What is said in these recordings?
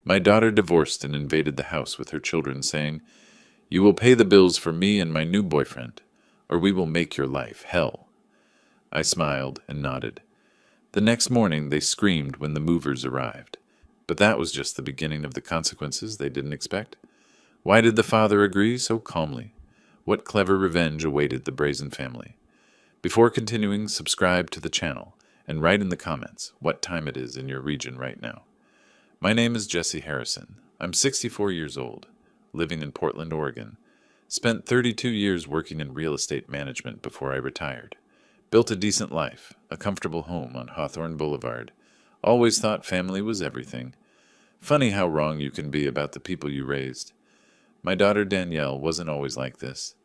My daughter divorced and invaded the house with her children, saying, "You will pay the bills for me and my new boyfriend, or we will make your life hell." I smiled and nodded. The next morning they screamed when the movers arrived. But that was just the beginning of the consequences they didn't expect. Why did the father agree so calmly? What clever revenge awaited the brazen family? Before continuing, subscribe to the channel and write in the comments what time it is in your region right now. My name is Jesse Harrison. I'm 64 years old, living in Portland, Oregon. Spent 32 years working in real estate management before I retired. Built a decent life, a comfortable home on Hawthorne Boulevard. Always thought family was everything. Funny how wrong you can be about the people you raised. My daughter Danielle wasn't always like this.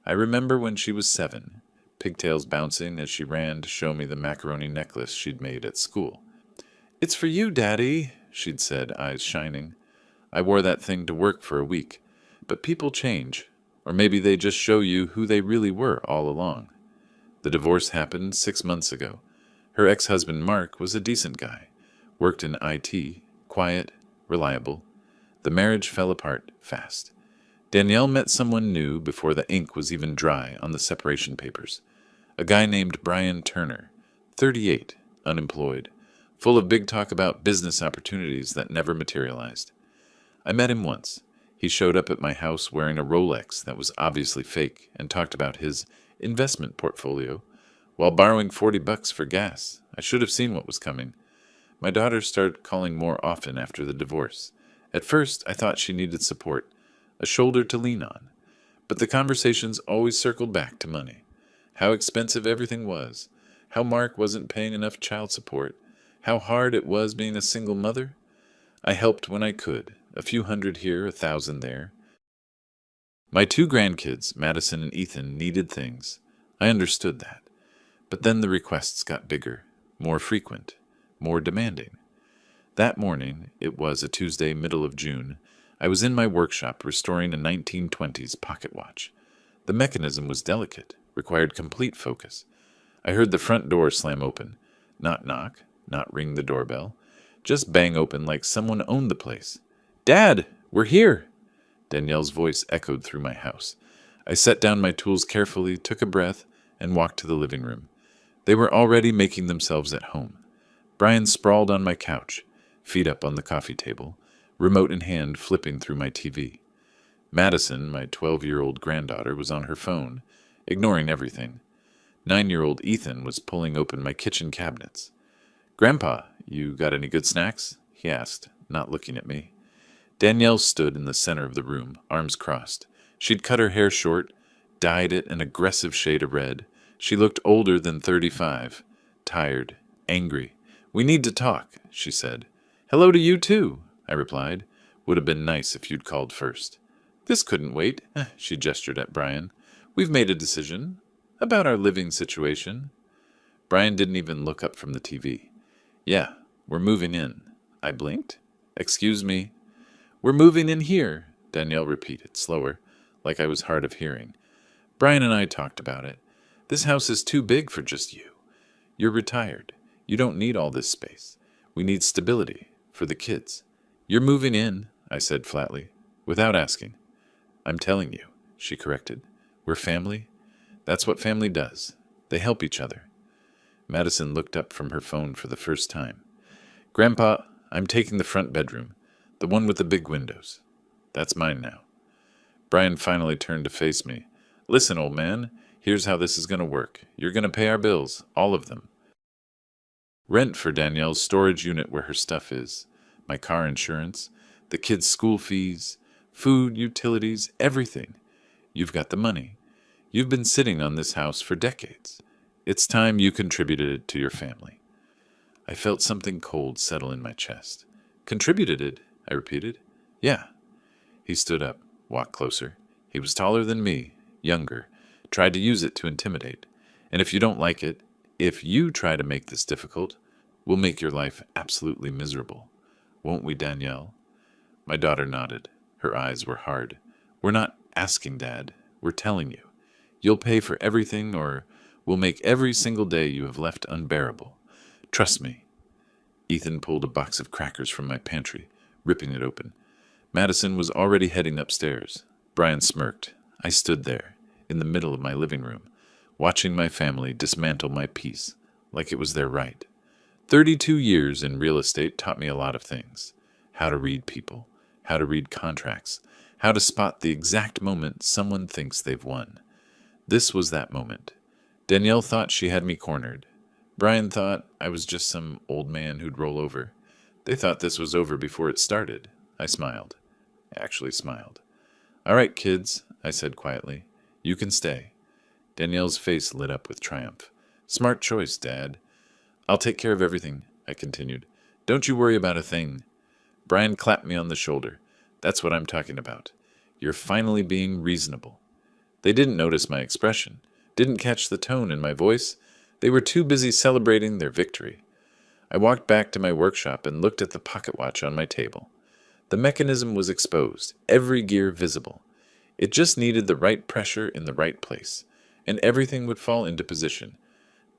I remember when she was 7, pigtails bouncing as she ran to show me the macaroni necklace she'd made at school. "It's for you, Daddy," she'd said, eyes shining. I wore that thing to work for a week. But people change, or maybe they just show you who they really were all along. The divorce happened 6 months ago. Her ex-husband Mark was a decent guy, worked in IT, quiet, reliable. The marriage fell apart fast. Danielle met someone new before the ink was even dry on the separation papers. A guy named Brian Turner, 38, unemployed, full of big talk about business opportunities that never materialized. I met him once. He showed up at my house wearing a Rolex that was obviously fake and talked about his investment portfolio while borrowing $40 for gas. I should have seen what was coming. My daughter started calling more often after the divorce. At first, I thought she needed support, a shoulder to lean on. But the conversations always circled back to money. How expensive everything was. How Mark wasn't paying enough child support. How hard it was being a single mother. I helped when I could. A few hundred here, 1,000 there. My 2 grandkids, Madison and Ethan, needed things. I understood that. But then the requests got bigger, more frequent, more demanding. That morning, it was a Tuesday, middle of June, I was in my workshop restoring a 1920s pocket watch. The mechanism was delicate, required complete focus. I heard the front door slam open. Not knock, not ring the doorbell. Just bang open like someone owned the place. "Dad, we're here!" Danielle's voice echoed through my house. I set down my tools carefully, took a breath, and walked to the living room. They were already making themselves at home. Brian sprawled on my couch, feet up on the coffee table, remote in hand flipping through my TV. Madison, my 12-year-old granddaughter, was on her phone, ignoring everything. 9-year-old Ethan was pulling open my kitchen cabinets. "Grandpa, you got any good snacks?" he asked, not looking at me. Danielle stood in the center of the room, arms crossed. She'd cut her hair short, dyed it an aggressive shade of red. She looked older than 35, tired, angry. "We need to talk," she said. "Hello to you, too," I replied. "Would have been nice if you'd called first." "This couldn't wait," she gestured at Brian. "We've made a decision about our living situation." Brian didn't even look up from the TV. "Yeah, we're moving in." I blinked. "Excuse me?" "We're moving in here," Danielle repeated, slower, like I was hard of hearing. "Brian and I talked about it. This house is too big for just you. You're retired. You don't need all this space. We need stability for the kids." "You're moving in," I said flatly, without asking. "I'm telling you," she corrected. "We're family. That's what family does. They help each other." Madison looked up from her phone for the first time. "Grandpa, I'm taking the front bedroom, the one with the big windows. That's mine now." Brian finally turned to face me. "Listen, old man, here's how this is going to work. You're going to pay our bills, all of them. Rent for Danielle's storage unit where her stuff is, my car insurance, the kids' school fees, food, utilities, everything. You've got the money. You've been sitting on this house for decades. It's time you contributed it to your family." I felt something cold settle in my chest. "Contributed it?" I repeated. "Yeah." He stood up, walked closer. He was taller than me, younger, tried to use it to intimidate. "And if you don't like it, if you try to make this difficult, we'll make your life absolutely miserable. Won't we, Danielle?" My daughter nodded. Her eyes were hard. "We're not asking, Dad. We're telling you. You'll pay for everything, or we'll make every single day you have left unbearable. Trust me." Ethan pulled a box of crackers from my pantry. ripping it open. Madison was already heading upstairs. Brian smirked. I stood there, in the middle of my living room, watching my family dismantle my peace, like it was their right. 32 years in real estate taught me a lot of things. How to read people, how to read contracts, how to spot the exact moment someone thinks they've won. This was that moment. Danielle thought she had me cornered. Brian thought I was just some old man who'd roll over. They thought this was over before it started. I smiled. Actually smiled. All right, kids, I said quietly. You can stay. Danielle's face lit up with triumph. Smart choice, Dad. I'll take care of everything, I continued. Don't you worry about a thing. Brian clapped me on the shoulder. That's what I'm talking about. You're finally being reasonable. They didn't notice my expression, didn't catch the tone in my voice. They were too busy celebrating their victory. I walked back to my workshop and looked at the pocket watch on my table. The mechanism was exposed, every gear visible. It just needed the right pressure in the right place, and everything would fall into position.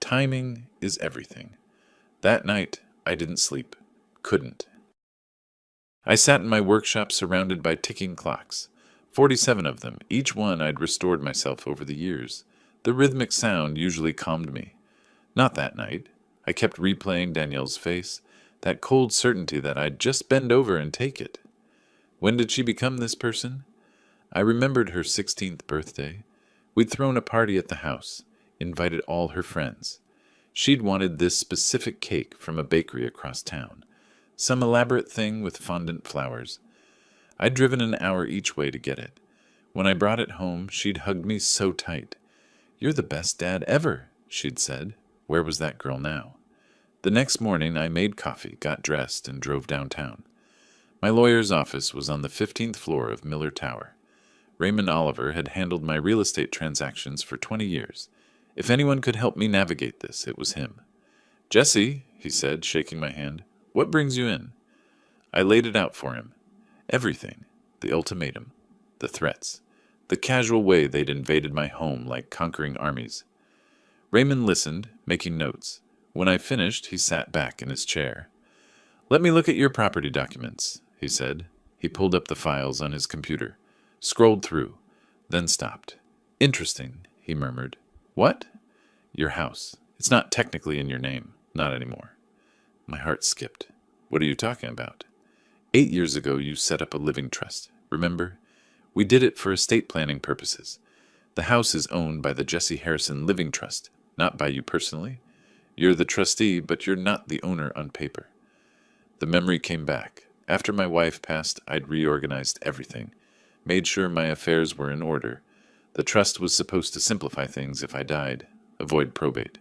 Timing is everything. That night, I didn't sleep. Couldn't. I sat in my workshop surrounded by ticking clocks. 47 of them, each one I'd restored myself over the years. The rhythmic sound usually calmed me. Not that night. I kept replaying Danielle's face, that cold certainty that I'd just bend over and take it. When did she become this person? I remembered her 16th birthday. We'd thrown a party at the house, invited all her friends. She'd wanted this specific cake from a bakery across town, some elaborate thing with fondant flowers. I'd driven an hour each way to get it. When I brought it home, she'd hugged me so tight. You're the best dad ever, she'd said. Where was that girl now? The next morning, I made coffee, got dressed, and drove downtown. My lawyer's office was on the 15th floor of Miller Tower. Raymond Oliver had handled my real estate transactions for 20 years. If anyone could help me navigate this, it was him. Jesse, he said, shaking my hand, what brings you in? I laid it out for him. Everything. The ultimatum. The threats. The casual way they'd invaded my home like conquering armies. Raymond listened, making notes. When I finished, he sat back in his chair. Let me look at your property documents, he said. He pulled up the files on his computer, scrolled through, then stopped. Interesting, he murmured. What? Your house. It's not technically in your name. Not anymore. My heart skipped. What are you talking about? 8 years ago, you set up a living trust. Remember? We did it for estate planning purposes. The house is owned by the Jesse Harrison Living Trust, not by you personally. You're the trustee, but you're not the owner on paper. The memory came back. After my wife passed, I'd reorganized everything, made sure my affairs were in order. The trust was supposed to simplify things if I died, avoid probate.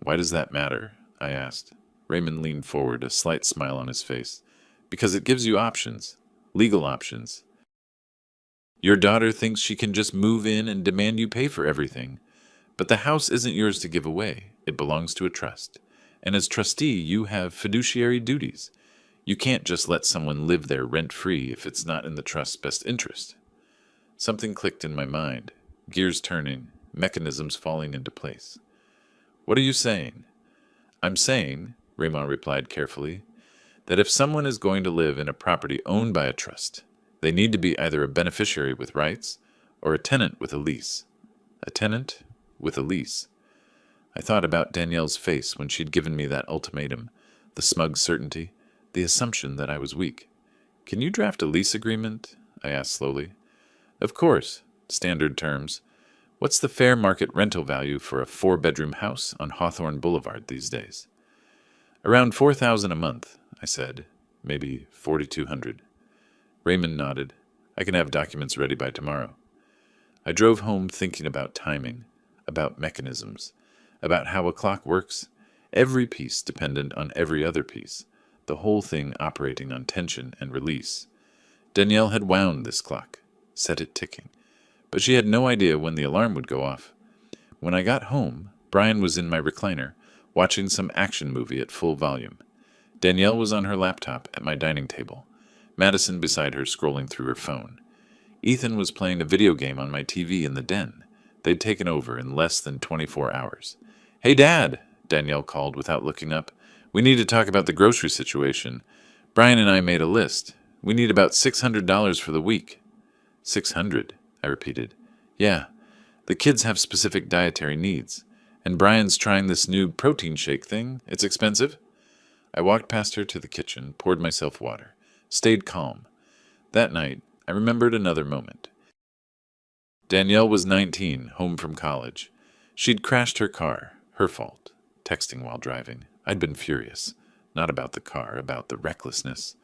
Why does that matter? I asked. Raymond leaned forward, a slight smile on his face. Because it gives you options, legal options. Your daughter thinks she can just move in and demand you pay for everything. But the house isn't yours to give away. It belongs to a trust. And as trustee, you have fiduciary duties. You can't just let someone live there rent-free if it's not in the trust's best interest. Something clicked in my mind, gears turning, mechanisms falling into place. What are you saying? I'm saying, Raymond replied carefully, that if someone is going to live in a property owned by a trust, they need to be either a beneficiary with rights or a tenant with a lease. A tenant with a lease. I thought about Danielle's face when she'd given me that ultimatum, the smug certainty, the assumption that I was weak. Can you draft a lease agreement? I asked slowly. Of course, standard terms. What's the fair market rental value for a 4-bedroom house on Hawthorne Boulevard these days? Around $4,000 a month, I said. Maybe $4,200. Raymond nodded. I can have documents ready by tomorrow. I drove home thinking about timing, about mechanisms, about how a clock works, every piece dependent on every other piece, the whole thing operating on tension and release. Danielle had wound this clock, set it ticking, but she had no idea when the alarm would go off. When I got home, Brian was in my recliner, watching some action movie at full volume. Danielle was on her laptop at my dining table, Madison beside her scrolling through her phone. Ethan was playing a video game on my TV in the den. They'd taken over in less than 24 hours. Hey, Dad, Danielle called without looking up. We need to talk about the grocery situation. Brian and I made a list. We need about $600 for the week. 600, I repeated. Yeah, the kids have specific dietary needs. And Brian's trying this new protein shake thing. It's expensive. I walked past her to the kitchen, poured myself water, stayed calm. That night, I remembered another moment. Danielle was 19, home from college. She'd crashed her car, her fault, texting while driving. I'd been furious. Not about the car, about the recklessness.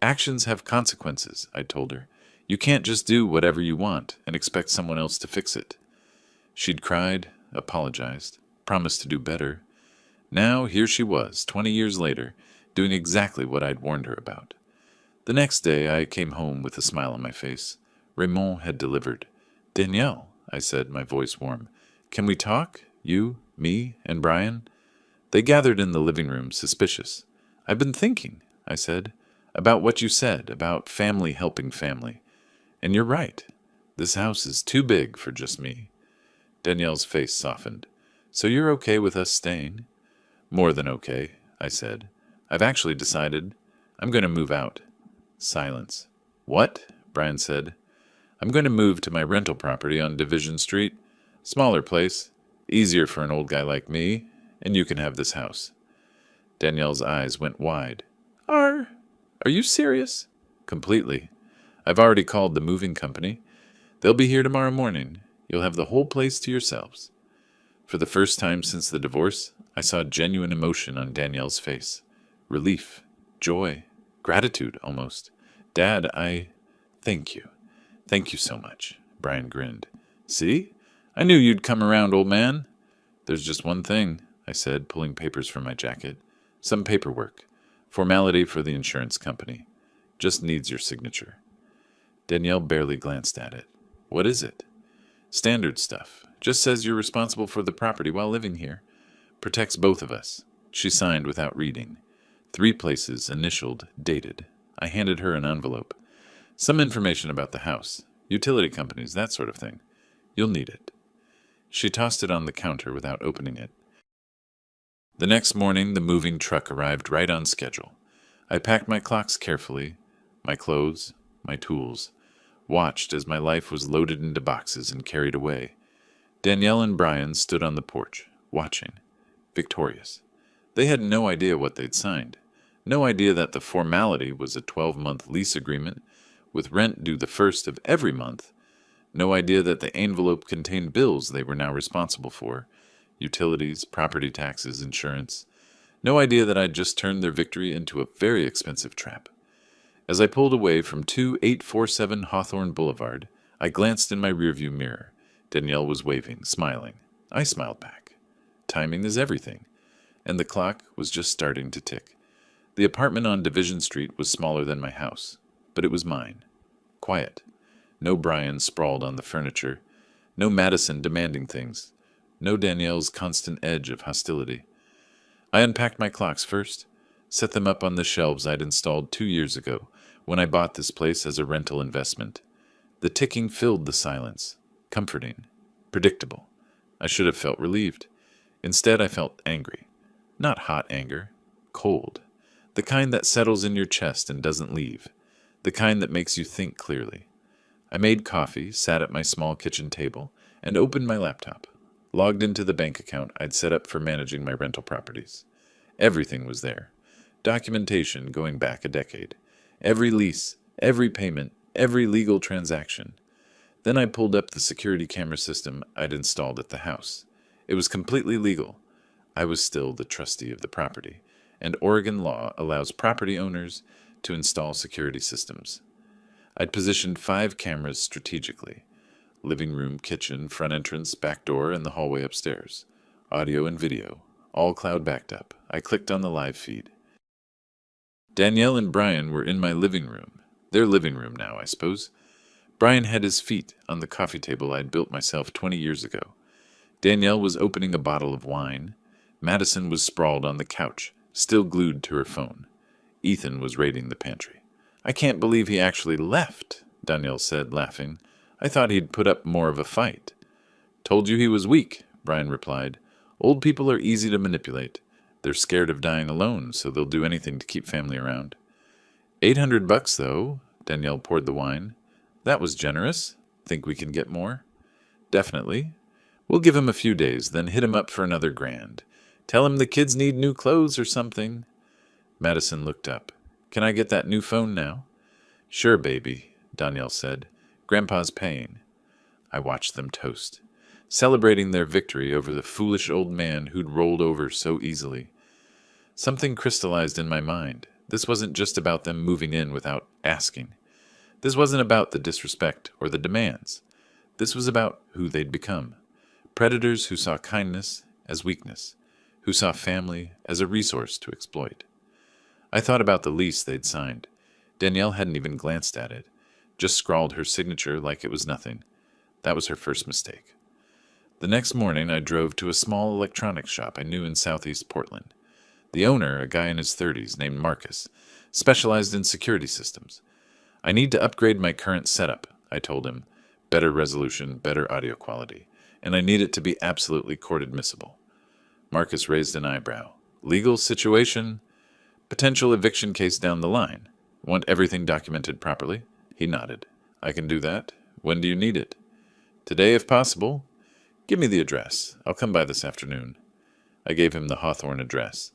Actions have consequences, I told her. You can't just do whatever you want and expect someone else to fix it. She'd cried, apologized, promised to do better. Now here she was, 20 years later, doing exactly what I'd warned her about. The next day I came home with a smile on my face. Raymond had delivered. Danielle, I said, my voice warm, can we talk? You, me, and Brian? They gathered in the living room, suspicious. I've been thinking, I said, about what you said, about family helping family. And you're right. This house is too big for just me. Danielle's face softened. So you're okay with us staying? More than okay, I said. I've actually decided I'm going to move out. Silence. What? Brian said. I'm going to move to my rental property on Division Street. Smaller place. Easier for an old guy like me. And you can have this house. Danielle's eyes went wide. Are you serious? Completely. I've already called the moving company. They'll be here tomorrow morning. You'll have the whole place to yourselves. For the first time since the divorce, I saw genuine emotion on Danielle's face. Relief, joy, gratitude almost. Dad, thank you. Thank you so much, Brian grinned. See? I knew you'd come around, old man. There's just one thing, I said, pulling papers from my jacket. Some paperwork. Formality for the insurance company. Just needs your signature. Danielle barely glanced at it. What is it? Standard stuff. Just says you're responsible for the property while living here. Protects both of us. She signed without reading. 3 places, initialed, dated. I handed her an envelope. Some information about the house. Utility companies, that sort of thing. You'll need it. She tossed it on the counter without opening it. The next morning, the moving truck arrived right on schedule. I packed my clocks carefully, my clothes, my tools, watched as my life was loaded into boxes and carried away. Danielle and Brian stood on the porch, watching, victorious. They had no idea what they'd signed, no idea that the formality was a 12-month lease agreement with rent due the first of every month, no idea that the envelope contained bills they were now responsible for, utilities, property taxes, insurance, no idea that I'd just turned their victory into a very expensive trap. As I pulled away from 2847 Hawthorne Boulevard, I glanced in my rearview mirror. Danielle was waving, smiling. I smiled back. Timing is everything. And the clock was just starting to tick. The apartment on Division Street was smaller than my house, but it was mine. Quiet. No Brian sprawled on the furniture. No Madison demanding things. No Danielle's constant edge of hostility. I unpacked my clocks first, set them up on the shelves I'd installed 2 years ago when I bought this place as a rental investment. The ticking filled the silence, comforting, predictable. I should have felt relieved. Instead, I felt angry. Not hot anger, cold. The kind that settles in your chest and doesn't leave. The kind that makes you think clearly. I made coffee, sat at my small kitchen table, and opened my laptop. Logged into the bank account I'd set up for managing my rental properties. Everything was there. Documentation going back a decade. Every lease, every payment, every legal transaction. Then I pulled up the security camera system I'd installed at the house. It was completely legal. I was still the trustee of the property, and Oregon law allows property owners to install security systems. I'd positioned 5 cameras strategically. Living room, kitchen, front entrance, back door, and the hallway upstairs. Audio and video, all cloud backed up. I clicked on the live feed. Danielle and Brian were in my living room. Their living room now, I suppose. Brian had his feet on the coffee table I'd built myself 20 years ago. Danielle was opening a bottle of wine. Madison was sprawled on the couch, still glued to her phone. Ethan was raiding the pantry. I can't believe he actually left, Danielle said, laughing. I thought he'd put up more of a fight. Told you he was weak, Brian replied. Old people are easy to manipulate. They're scared of dying alone, so they'll do anything to keep family around. $800, though. Danielle poured the wine. That was generous. Think we can get more? Definitely. We'll give him a few days, then hit him up for another grand. Tell him the kids need new clothes or something. Madison looked up. Can I get that new phone now? Sure, baby, Danielle said. Grandpa's paying. I watched them toast, celebrating their victory over the foolish old man who'd rolled over so easily. Something crystallized in my mind. This wasn't just about them moving in without asking. This wasn't about the disrespect or the demands. This was about who they'd become. Predators who saw kindness as weakness, who saw family as a resource to exploit. I thought about the lease they'd signed. Danielle hadn't even glanced at it, just scrawled her signature like it was nothing. That was her first mistake. The next morning, I drove to a small electronics shop I knew in southeast Portland. The owner, a guy in his 30s named Marcus, specialized in security systems. I need to upgrade my current setup, I told him. Better resolution, better audio quality, and I need it to be absolutely court admissible. Marcus raised an eyebrow. Legal situation? Potential eviction case down the line. Want everything documented properly? He nodded. I can do that. When do you need it? Today, if possible. Give me the address. I'll come by this afternoon. I gave him the Hawthorne address.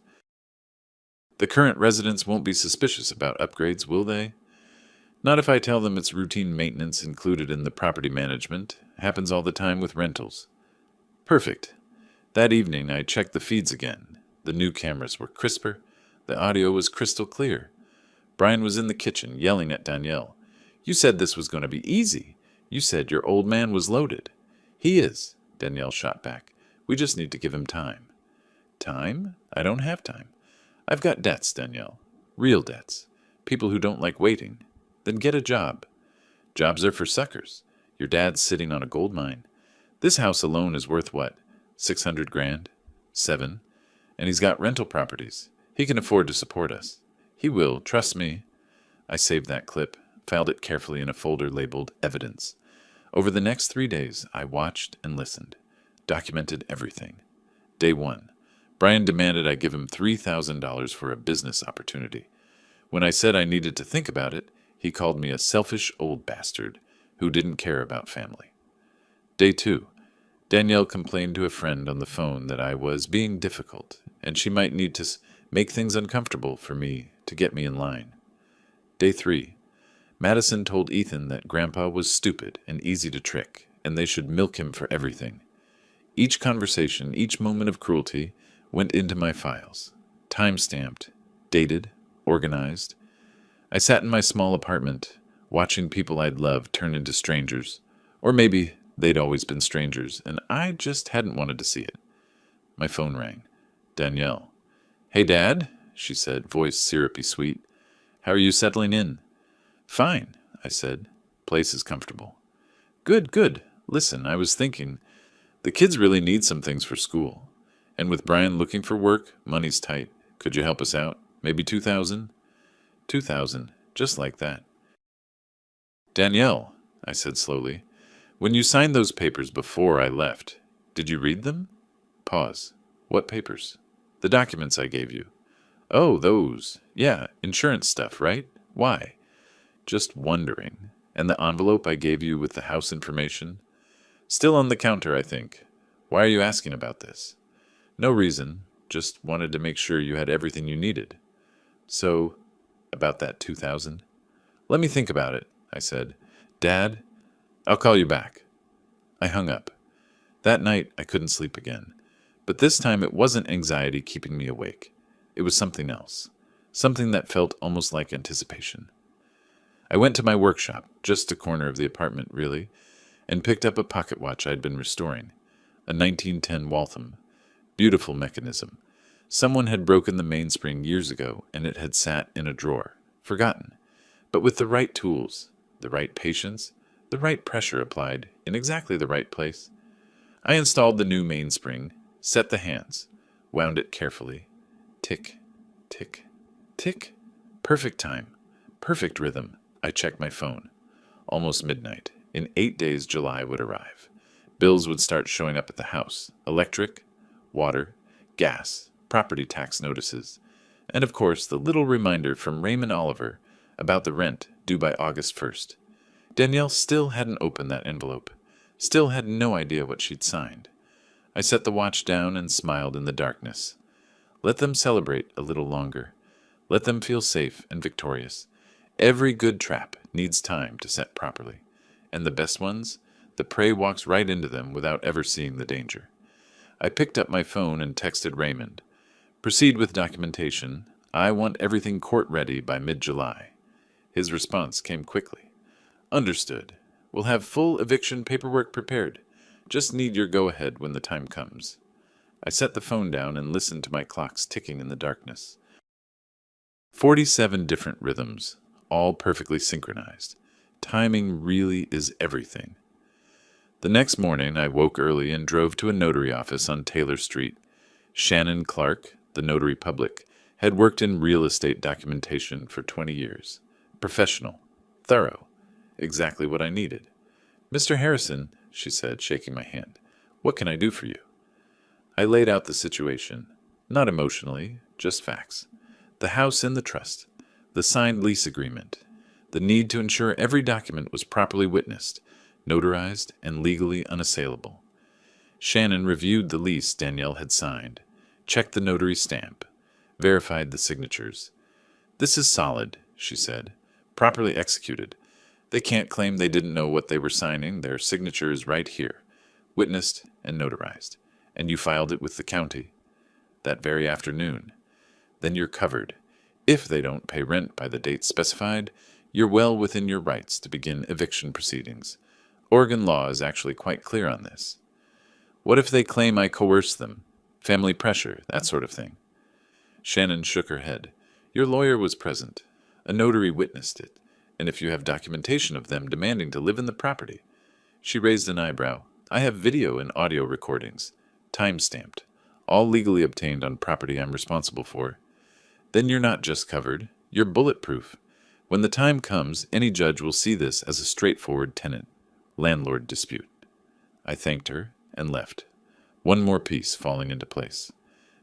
The current residents won't be suspicious about upgrades, will they? Not if I tell them it's routine maintenance included in the property management. Happens all the time with rentals. Perfect. That evening, I checked the feeds again. The new cameras were crisper. The audio was crystal clear. Brian was in the kitchen, yelling at Danielle. You said this was going to be easy. You said your old man was loaded. He is, Danielle shot back. We just need to give him time. Time? I don't have time. I've got debts, Danielle. Real debts. People who don't like waiting. Then get a job. Jobs are for suckers. Your dad's sitting on a gold mine. This house alone is worth what? $600,000? 7. And he's got rental properties. He can afford to support us. He will, trust me. I saved that clip, filed it carefully in a folder labeled Evidence. Over the next 3 days, I watched and listened, documented everything. Day 1. Brian demanded I give him $3,000 for a business opportunity. When I said I needed to think about it, he called me a selfish old bastard who didn't care about family. Day 2. Danielle complained to a friend on the phone that I was being difficult, and she might need to make things uncomfortable for me to get me in line. Day 3. Madison told Ethan that Grandpa was stupid and easy to trick, and they should milk him for everything. Each conversation, each moment of cruelty, went into my files, time-stamped, dated, organized. I sat in my small apartment, watching people I'd loved turn into strangers, or maybe they'd always been strangers, and I just hadn't wanted to see it. My phone rang. Danielle. Hey, Dad, she said, voice syrupy sweet. How are you settling in? Fine, I said. Place is comfortable. Good, good. Listen, I was thinking, the kids really need some things for school. And with Brian looking for work, money's tight. Could you help us out? Maybe 2,000? 2,000, just like that. Danielle, I said slowly, when you signed those papers before I left, did you read them? Pause. What papers? The documents I gave you. Oh, those. Yeah, insurance stuff, right? Why? Just wondering. And the envelope I gave you with the house information? Still on the counter, I think. Why are you asking about this? No reason. Just wanted to make sure you had everything you needed. So, about that 2,000? Let me think about it, I said. Dad, I'll call you back. I hung up. That night, I couldn't sleep again. But this time it wasn't anxiety keeping me awake. It was something else. Something that felt almost like anticipation. I went to my workshop, just a corner of the apartment, really, and picked up a pocket watch I'd been restoring. A 1910 Waltham. Beautiful mechanism. Someone had broken the mainspring years ago, and it had sat in a drawer, forgotten. But with the right tools, the right patience, the right pressure applied in exactly the right place. I installed the new mainspring, set the hands, wound it carefully. Tick, tick, tick. Perfect time. Perfect rhythm. I checked my phone. Almost midnight. In 8 days, July would arrive. Bills would start showing up at the house. Electric, water, gas, property tax notices. And of course, the little reminder from Raymond Oliver about the rent due by August 1st. Danielle still hadn't opened that envelope, still had no idea what she'd signed. I set the watch down and smiled in the darkness. Let them celebrate a little longer. Let them feel safe and victorious. Every good trap needs time to set properly, and the best ones, the prey walks right into them without ever seeing the danger. I picked up my phone and texted Raymond. Proceed with documentation. I want everything court-ready by mid-July. His response came quickly. Understood. We'll have full eviction paperwork prepared. Just need your go-ahead when the time comes. I set the phone down and listened to my clocks ticking in the darkness. 47 different rhythms, all perfectly synchronized. Timing really is everything. The next morning, I woke early and drove to a notary office on Taylor Street. Shannon Clark, the notary public, had worked in real estate documentation for 20 years. Professional, thorough, exactly what I needed. Mr. Harrison, she said, shaking my hand, what can I do for you? I laid out the situation, not emotionally, just facts. The house and the trust, the signed lease agreement, the need to ensure every document was properly witnessed, notarized, and legally unassailable. Shannon reviewed the lease Danielle had signed, checked the notary stamp, verified the signatures. This is solid, she said, properly executed. They can't claim they didn't know what they were signing. Their signature is right here, witnessed and notarized. And you filed it with the county that very afternoon. Then you're covered. If they don't pay rent by the date specified, you're well within your rights to begin eviction proceedings. Oregon law is actually quite clear on this. What if they claim I coerced them? Family pressure, that sort of thing. Shannon shook her head. Your lawyer was present. A notary witnessed it. And if you have documentation of them demanding to live in the property. She raised an eyebrow. I have video and audio recordings. Time-stamped. All legally obtained on property I'm responsible for. Then you're not just covered. You're bulletproof. When the time comes, any judge will see this as a straightforward tenant-landlord dispute. I thanked her and left. One more piece falling into place.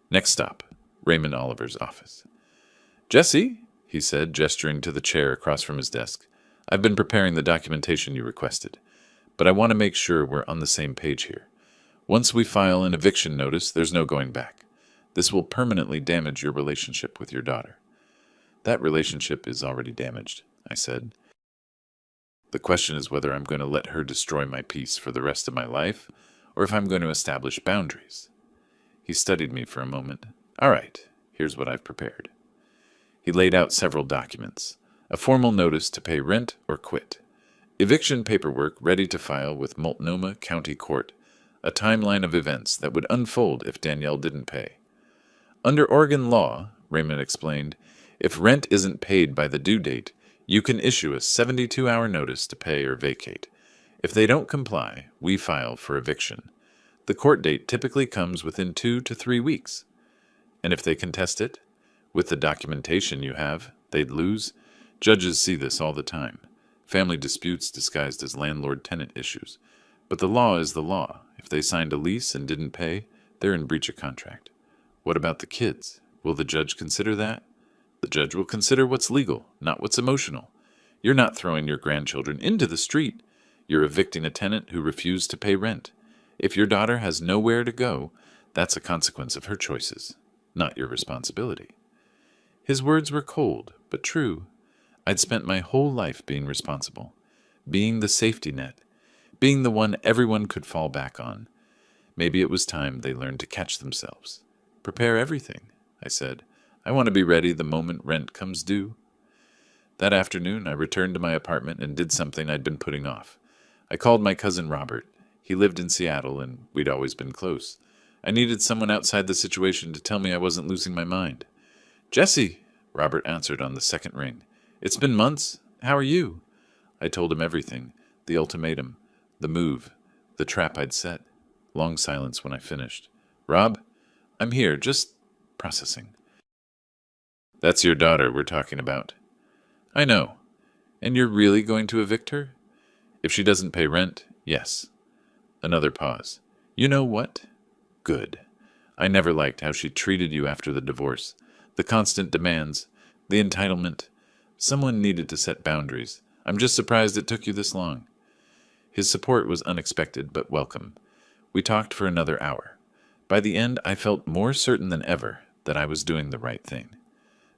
Next stop, Raymond Oliver's office. Jesse, he said, gesturing to the chair across from his desk. I've been preparing the documentation you requested, but I want to make sure we're on the same page here. Once we file an eviction notice, there's no going back. This will permanently damage your relationship with your daughter. That relationship is already damaged, I said. The question is whether I'm going to let her destroy my peace for the rest of my life, or if I'm going to establish boundaries. He studied me for a moment. All right, here's what I've prepared. He laid out several documents. A formal notice to pay rent or quit. Eviction paperwork ready to file with Multnomah County Court. A timeline of events that would unfold if Danielle didn't pay. Under Oregon law, Raymond explained, if rent isn't paid by the due date, you can issue a 72-hour notice to pay or vacate. If they don't comply, we file for eviction. The court date typically comes within 2 to 3 weeks. And if they contest it, with the documentation you have, they'd lose. Judges see this all the time. Family disputes disguised as landlord-tenant issues. But the law is the law. If they signed a lease and didn't pay, they're in breach of contract. What about the kids? Will the judge consider that? The judge will consider what's legal, not what's emotional. You're not throwing your grandchildren into the street. You're evicting a tenant who refused to pay rent. If your daughter has nowhere to go, that's a consequence of her choices, not your responsibility. His words were cold, but true. I'd spent my whole life being responsible, being the safety net, being the one everyone could fall back on. Maybe it was time they learned to catch themselves. Prepare everything, I said. I want to be ready the moment rent comes due. That afternoon, I returned to my apartment and did something I'd been putting off. I called my cousin Robert. He lived in Seattle, and we'd always been close. I needed someone outside the situation to tell me I wasn't losing my mind. Jesse, Robert answered on the second ring. It's been months. How are you? I told him everything. The ultimatum. The move. The trap I'd set. Long silence when I finished. Rob, I'm here, just processing. That's your daughter we're talking about. I know. And you're really going to evict her? If she doesn't pay rent, yes. Another pause. You know what? Good. I never liked how she treated you after the divorce. The constant demands. The entitlement. Someone needed to set boundaries. I'm just surprised it took you this long. His support was unexpected but welcome. We talked for another hour. By the end, I felt more certain than ever that I was doing the right thing.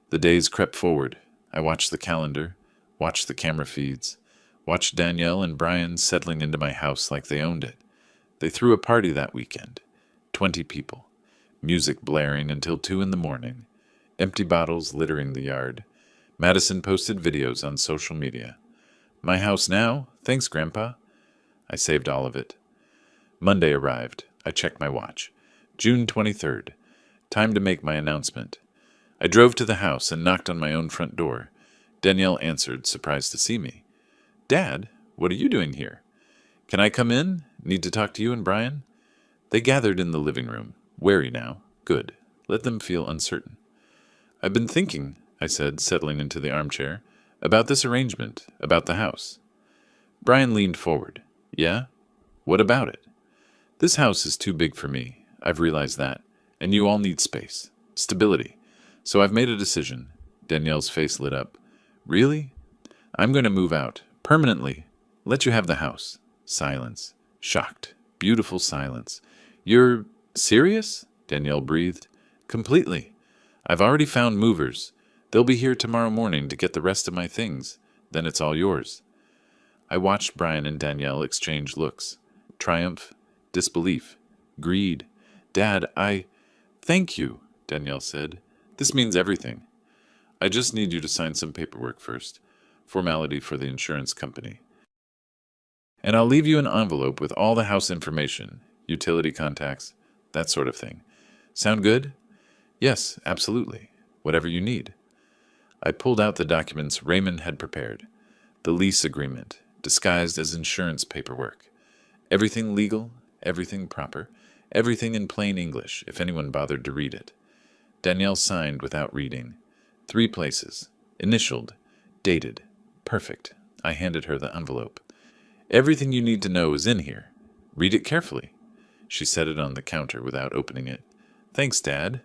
The days crept forward. I watched the calendar, watched the camera feeds, watched Danielle and Brian settling into my house like they owned it. They threw a party that weekend. 20 people. Music blaring until 2 in the morning. Empty bottles littering the yard. Madison posted videos on social media. My house now? Thanks, Grandpa. I saved all of it. Monday arrived. I checked my watch. June 23rd. Time to make my announcement. I drove to the house and knocked on my own front door. Danielle answered, surprised to see me. Dad, what are you doing here? Can I come in? Need to talk to you and Brian? They gathered in the living room, wary now. Good. Let them feel uncertain. I've been thinking, I said, settling into the armchair, about this arrangement, about the house. Brian leaned forward. Yeah? What about it? This house is too big for me. I've realized that. And you all need space. Stability. So I've made a decision. Danielle's face lit up. Really? I'm going to move out. Permanently. Let you have the house. Silence. Shocked. Beautiful silence. You're serious? Danielle breathed. Completely. I've already found movers. They'll be here tomorrow morning to get the rest of my things. Then it's all yours. I watched Brian and Danielle exchange looks. Triumph. Disbelief. Greed. Dad, Thank you, Danielle said. This means everything. I just need you to sign some paperwork first. Formality for the insurance company. And I'll leave you an envelope with all the house information, utility contacts, that sort of thing. Sound good? Yes, absolutely. Whatever you need. I pulled out the documents Raymond had prepared. The lease agreement, disguised as insurance paperwork. Everything legal, everything proper, everything in plain English, if anyone bothered to read it. Danielle signed without reading. 3 places. Initialed. Dated. Perfect. I handed her the envelope. Everything you need to know is in here. Read it carefully. She set it on the counter without opening it. Thanks, Dad.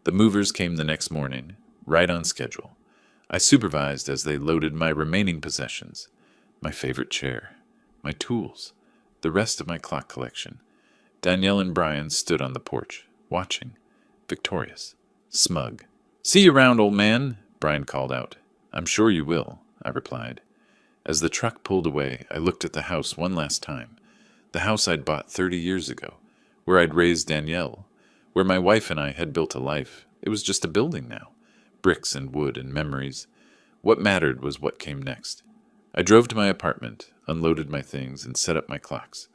The movers came the next morning, right on schedule. I supervised as they loaded my remaining possessions. My favorite chair. My tools. The rest of my clock collection. Danielle and Brian stood on the porch, watching. Victorious. Smug. See you around, old man, Brian called out. I'm sure you will, I replied. As the truck pulled away, I looked at the house one last time. The house I'd bought 30 years ago, where I'd raised Danielle, where my wife and I had built a life. It was just a building now. Bricks and wood and memories. What mattered was what came next. I drove to my apartment, unloaded my things, and set up my clocks.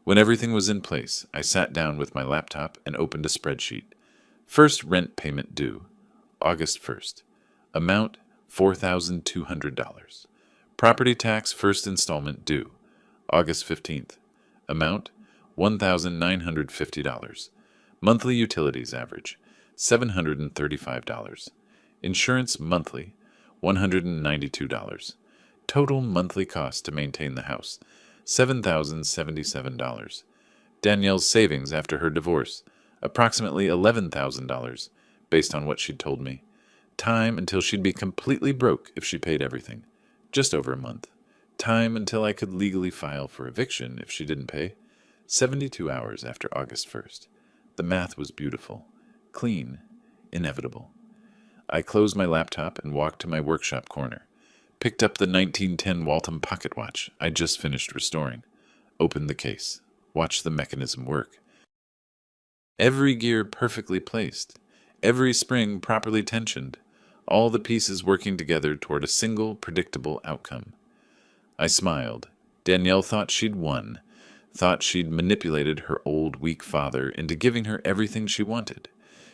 When everything was in place, I sat down with my laptop and opened a spreadsheet. First rent payment due, August 1st. Amount, $4,200. Property tax first installment due, August 15th. Amount, $1,950. Monthly utilities average, $735. Insurance monthly, $192. Total monthly cost to maintain the house, $7,077. Danielle's savings after her divorce, approximately $11,000, based on what she'd told me. Time until she'd be completely broke if she paid everything. Just over a month. Time until I could legally file for eviction if she didn't pay. 72 hours after August 1st. The math was beautiful. Clean. Inevitable. I closed my laptop and walked to my workshop corner. Picked up the 1910 Waltham pocket watch I'd just finished restoring. Opened the case. Watched the mechanism work. Every gear perfectly placed. Every spring properly tensioned. All the pieces working together toward a single, predictable outcome. I smiled. Danielle thought she'd won. Thought she'd manipulated her old, weak father into giving her everything she wanted.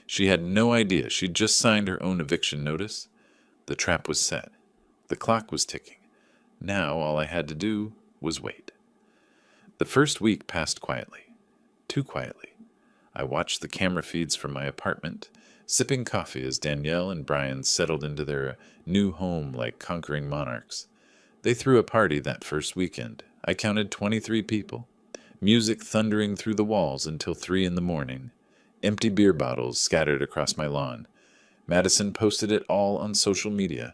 She had no idea she'd just signed her own eviction notice. The trap was set. The clock was ticking. Now all I had to do was wait. The first week passed quietly. Too quietly. I watched the camera feeds from my apartment, sipping coffee as Danielle and Brian settled into their new home like conquering monarchs. They threw a party that first weekend. I counted 23 people. Music thundering through the walls until 3 in the morning. Empty beer bottles scattered across my lawn. Madison posted it all on social media.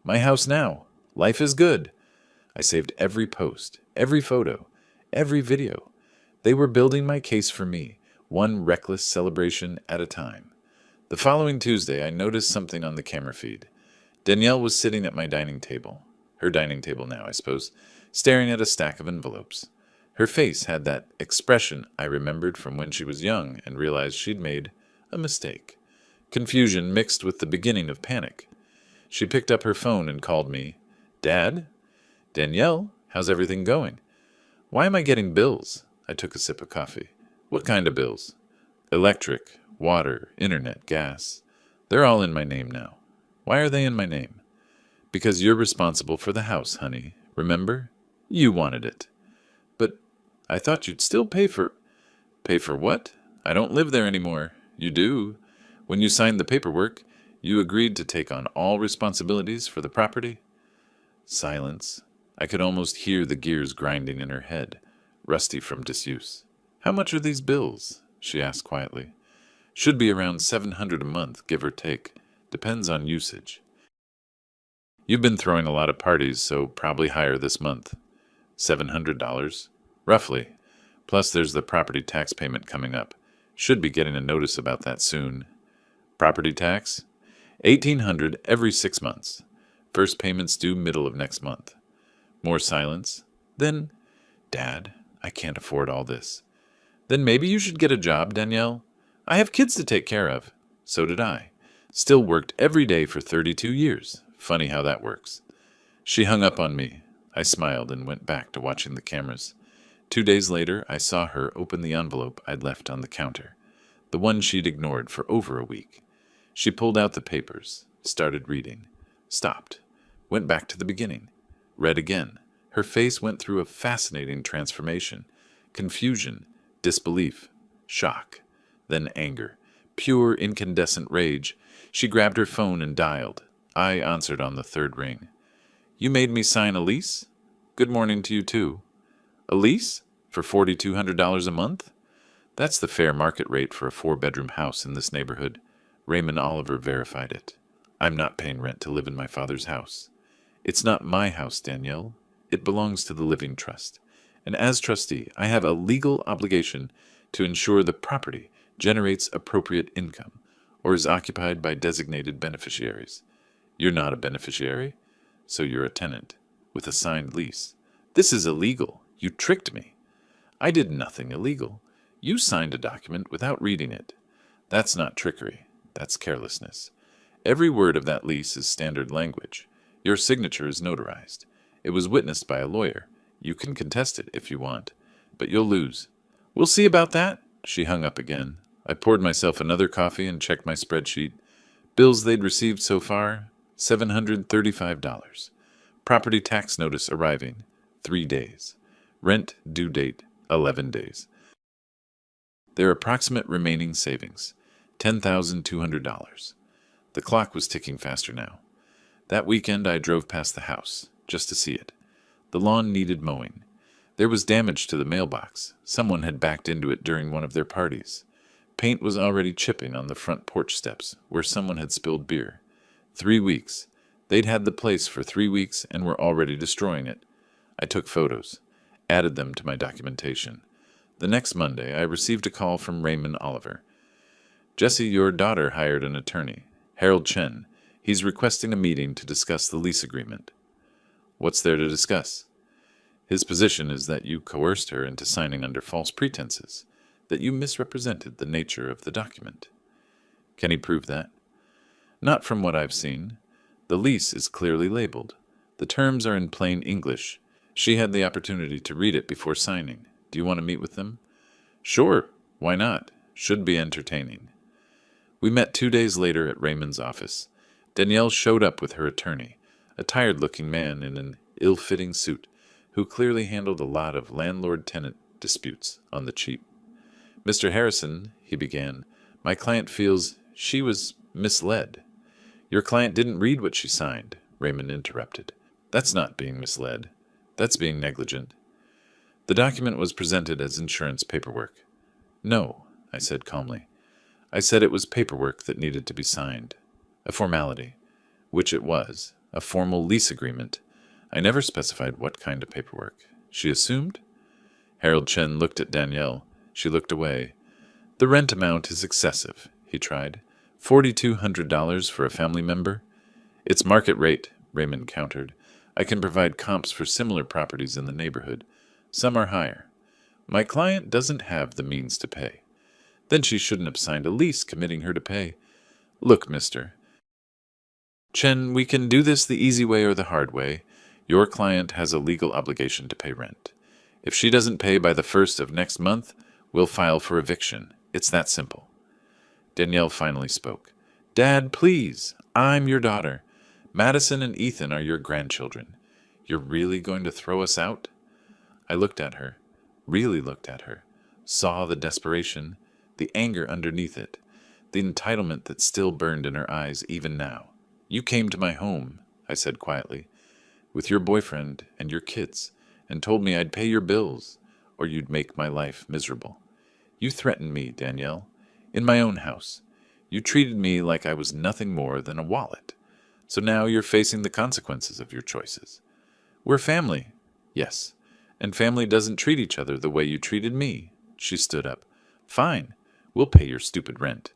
My house now. Life is good. I saved every post, every photo, every video. They were building my case for me, one reckless celebration at a time. The following Tuesday, I noticed something on the camera feed. Danielle was sitting at my dining table, her dining table now, I suppose, staring at a stack of envelopes. Her face had that expression I remembered from when she was young and realized she'd made a mistake. Confusion mixed with the beginning of panic. She picked up her phone and called me. Dad? Danielle, how's everything going? Why am I getting bills? I took a sip of coffee. What kind of bills? Electric, water, internet, gas. They're all in my name now. Why are they in my name? Because you're responsible for the house, honey. Remember? You wanted it. But I thought you'd still pay for... Pay for what? I don't live there anymore. You do. When you signed the paperwork, you agreed to take on all responsibilities for the property. Silence. I could almost hear the gears grinding in her head, rusty from disuse. How much are these bills? She asked quietly. Should be around $700 a month, give or take. Depends on usage. You've been throwing a lot of parties, so probably higher this month. $700? Roughly. Plus there's the property tax payment coming up. Should be getting a notice about that soon. Property tax? $1,800 every 6 months. First payment's due middle of next month. More silence. Then, Dad, I can't afford all this. Then maybe you should get a job, Danielle. I have kids to take care of. So did I. Still worked every day for 32 years. Funny how that works. She hung up on me. I smiled and went back to watching the cameras. 2 days later, I saw her open the envelope I'd left on the counter, the one she'd ignored for over a week. She pulled out the papers, started reading, stopped, went back to the beginning, read again. Her face went through a fascinating transformation. Confusion, disbelief, shock, then anger, pure incandescent rage. She grabbed her phone and dialed. I answered on the third ring. You made me sign a lease? Good morning to you, too. A lease? For $4,200 a month? That's the fair market rate for a 4-bedroom house in this neighborhood. Raymond Oliver verified it. I'm not paying rent to live in my father's house. It's not my house, Danielle. It belongs to the Living Trust. And as trustee, I have a legal obligation to ensure the property generates appropriate income or is occupied by designated beneficiaries. You're not a beneficiary, so you're a tenant with a signed lease. This is illegal. You tricked me. I did nothing illegal. You signed a document without reading it. That's not trickery. That's carelessness. Every word of that lease is standard language. Your signature is notarized. It was witnessed by a lawyer. You can contest it if you want, but you'll lose. We'll see about that. She hung up again. I poured myself another coffee and checked my spreadsheet. Bills they'd received so far, $735. Property tax notice arriving, 3 days. Rent due date, 11 days. Their approximate remaining savings, $10,200. The clock was ticking faster now. That weekend I drove past the house, just to see it. The lawn needed mowing. There was damage to the mailbox. Someone had backed into it during one of their parties. Paint was already chipping on the front porch steps, where someone had spilled beer. 3 weeks. They'd had the place for 3 weeks and were already destroying it. I took photos, added them to my documentation. The next Monday, I received a call from Raymond Oliver. Jesse, your daughter hired an attorney, Harold Chen. He's requesting a meeting to discuss the lease agreement. What's there to discuss? His position is that you coerced her into signing under false pretenses, that you misrepresented the nature of the document. Can he prove that? Not from what I've seen. The lease is clearly labeled. The terms are in plain English. She had the opportunity to read it before signing. Do you want to meet with them? Sure. Why not? Should be entertaining. We met 2 days later at Raymond's office. Danielle showed up with her attorney, a tired-looking man in an ill-fitting suit, who clearly handled a lot of landlord-tenant disputes on the cheap. Mr. Harrison, he began, my client feels she was misled. Your client didn't read what she signed, Raymond interrupted. That's not being misled. That's being negligent. The document was presented as insurance paperwork. No, I said calmly. I said it was paperwork that needed to be signed. A formality, which it was. A formal lease agreement. I never specified what kind of paperwork. She assumed? Harold Chen looked at Danielle. She looked away. The rent amount is excessive, he tried. $4,200 for a family member? It's market rate, Raymond countered. I can provide comps for similar properties in the neighborhood. Some are higher. My client doesn't have the means to pay. Then she shouldn't have signed a lease committing her to pay. Look, mister Chen, we can do this the easy way or the hard way. Your client has a legal obligation to pay rent. If she doesn't pay by the 1st of next month, we'll file for eviction. It's that simple. Danielle finally spoke. Dad, please. I'm your daughter. Madison and Ethan are your grandchildren. You're really going to throw us out? I looked at her, really looked at her, saw the desperation, the anger underneath it, the entitlement that still burned in her eyes even now. You came to my home, I said quietly, with your boyfriend and your kids, and told me I'd pay your bills, or you'd make my life miserable. You threatened me, Danielle, in my own house. You treated me like I was nothing more than a wallet. So now you're facing the consequences of your choices. We're family, yes, and family doesn't treat each other the way you treated me. She stood up. Fine, we'll pay your stupid rent.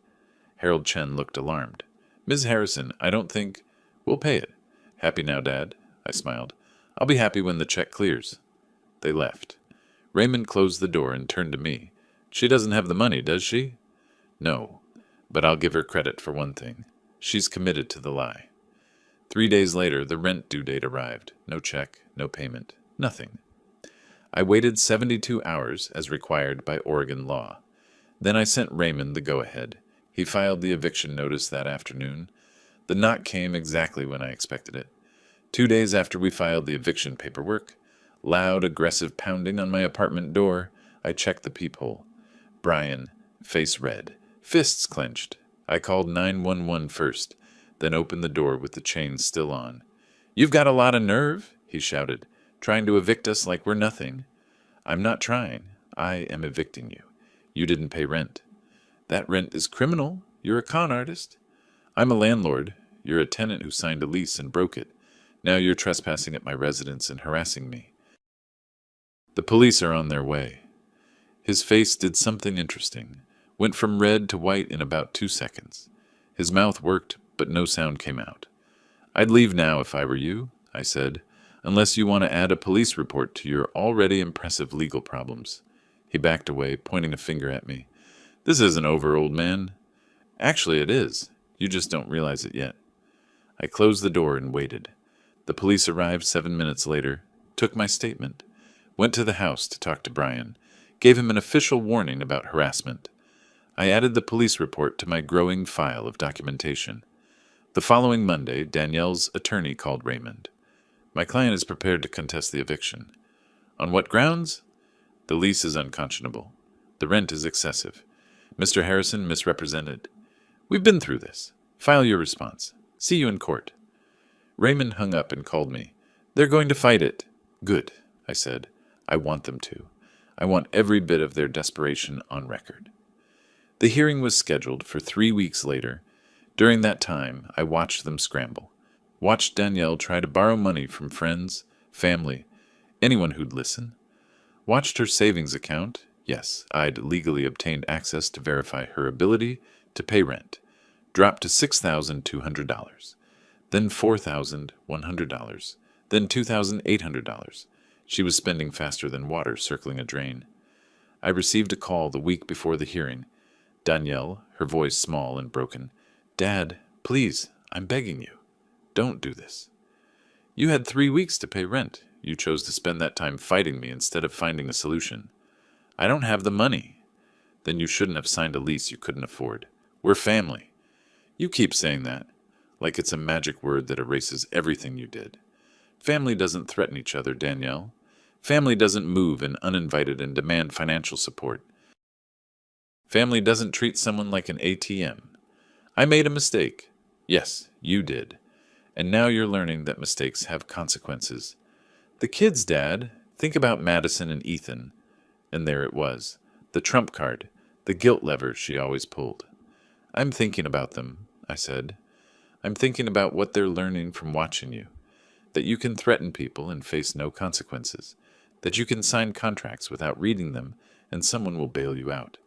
Harold Chen looked alarmed. Ms. Harrison, I don't think... We'll pay it. Happy now, Dad? I smiled. I'll be happy when the check clears. They left. Raymond closed the door and turned to me. She doesn't have the money, does she? No, but I'll give her credit for one thing. She's committed to the lie. 3 days later, the rent due date arrived. No check, no payment, nothing. I waited 72 hours as required by Oregon law. Then I sent Raymond the go-ahead. He filed the eviction notice that afternoon. The knock came exactly when I expected it. 2 days after we filed the eviction paperwork, loud, aggressive pounding on my apartment door, I checked the peephole. Brian, face red, fists clenched. I called 911 first, then opened the door with the chains still on. You've got a lot of nerve, he shouted, trying to evict us like we're nothing. I'm not trying. I am evicting you. You didn't pay rent. That rent is criminal. You're a con artist. I'm a landlord. You're a tenant who signed a lease and broke it. Now you're trespassing at my residence and harassing me. The police are on their way. His face did something interesting. Went from red to white in about 2 seconds. His mouth worked, but no sound came out. I'd leave now if I were you, I said, unless you want to add a police report to your already impressive legal problems. He backed away, pointing a finger at me. This isn't over, old man. Actually, it is. You just don't realize it yet. I closed the door and waited. The police arrived 7 minutes later, took my statement, went to the house to talk to Brian, gave him an official warning about harassment. I added the police report to my growing file of documentation. The following Monday, Danielle's attorney called Raymond. My client is prepared to contest the eviction. On what grounds? The lease is unconscionable. The rent is excessive. Mr. Harrison misrepresented. We've been through this. File your response. See you in court. Raymond hung up and called me. They're going to fight it. Good, I said. I want them to. I want every bit of their desperation on record. The hearing was scheduled for 3 weeks later. During that time, I watched them scramble. Watched Danielle try to borrow money from friends, family, anyone who'd listen. Watched her savings account. Yes, I'd legally obtained access to verify her ability to pay rent. Dropped to $6,200. Then $4,100. Then $2,800. She was spending faster than water circling a drain. I received a call the week before the hearing. Danielle, her voice small and broken. Dad, please, I'm begging you. Don't do this. You had 3 weeks to pay rent. You chose to spend that time fighting me instead of finding a solution. I don't have the money. Then you shouldn't have signed a lease you couldn't afford. We're family. You keep saying that, like it's a magic word that erases everything you did. Family doesn't threaten each other, Danielle. Family doesn't move in uninvited and demand financial support. Family doesn't treat someone like an ATM. I made a mistake. Yes, you did. And now you're learning that mistakes have consequences. The kids, Dad. Think about Madison and Ethan. And there it was. The trump card. The guilt lever she always pulled. I'm thinking about them, I said. I'm thinking about what they're learning from watching you. That you can threaten people and face no consequences. That you can sign contracts without reading them and someone will bail you out.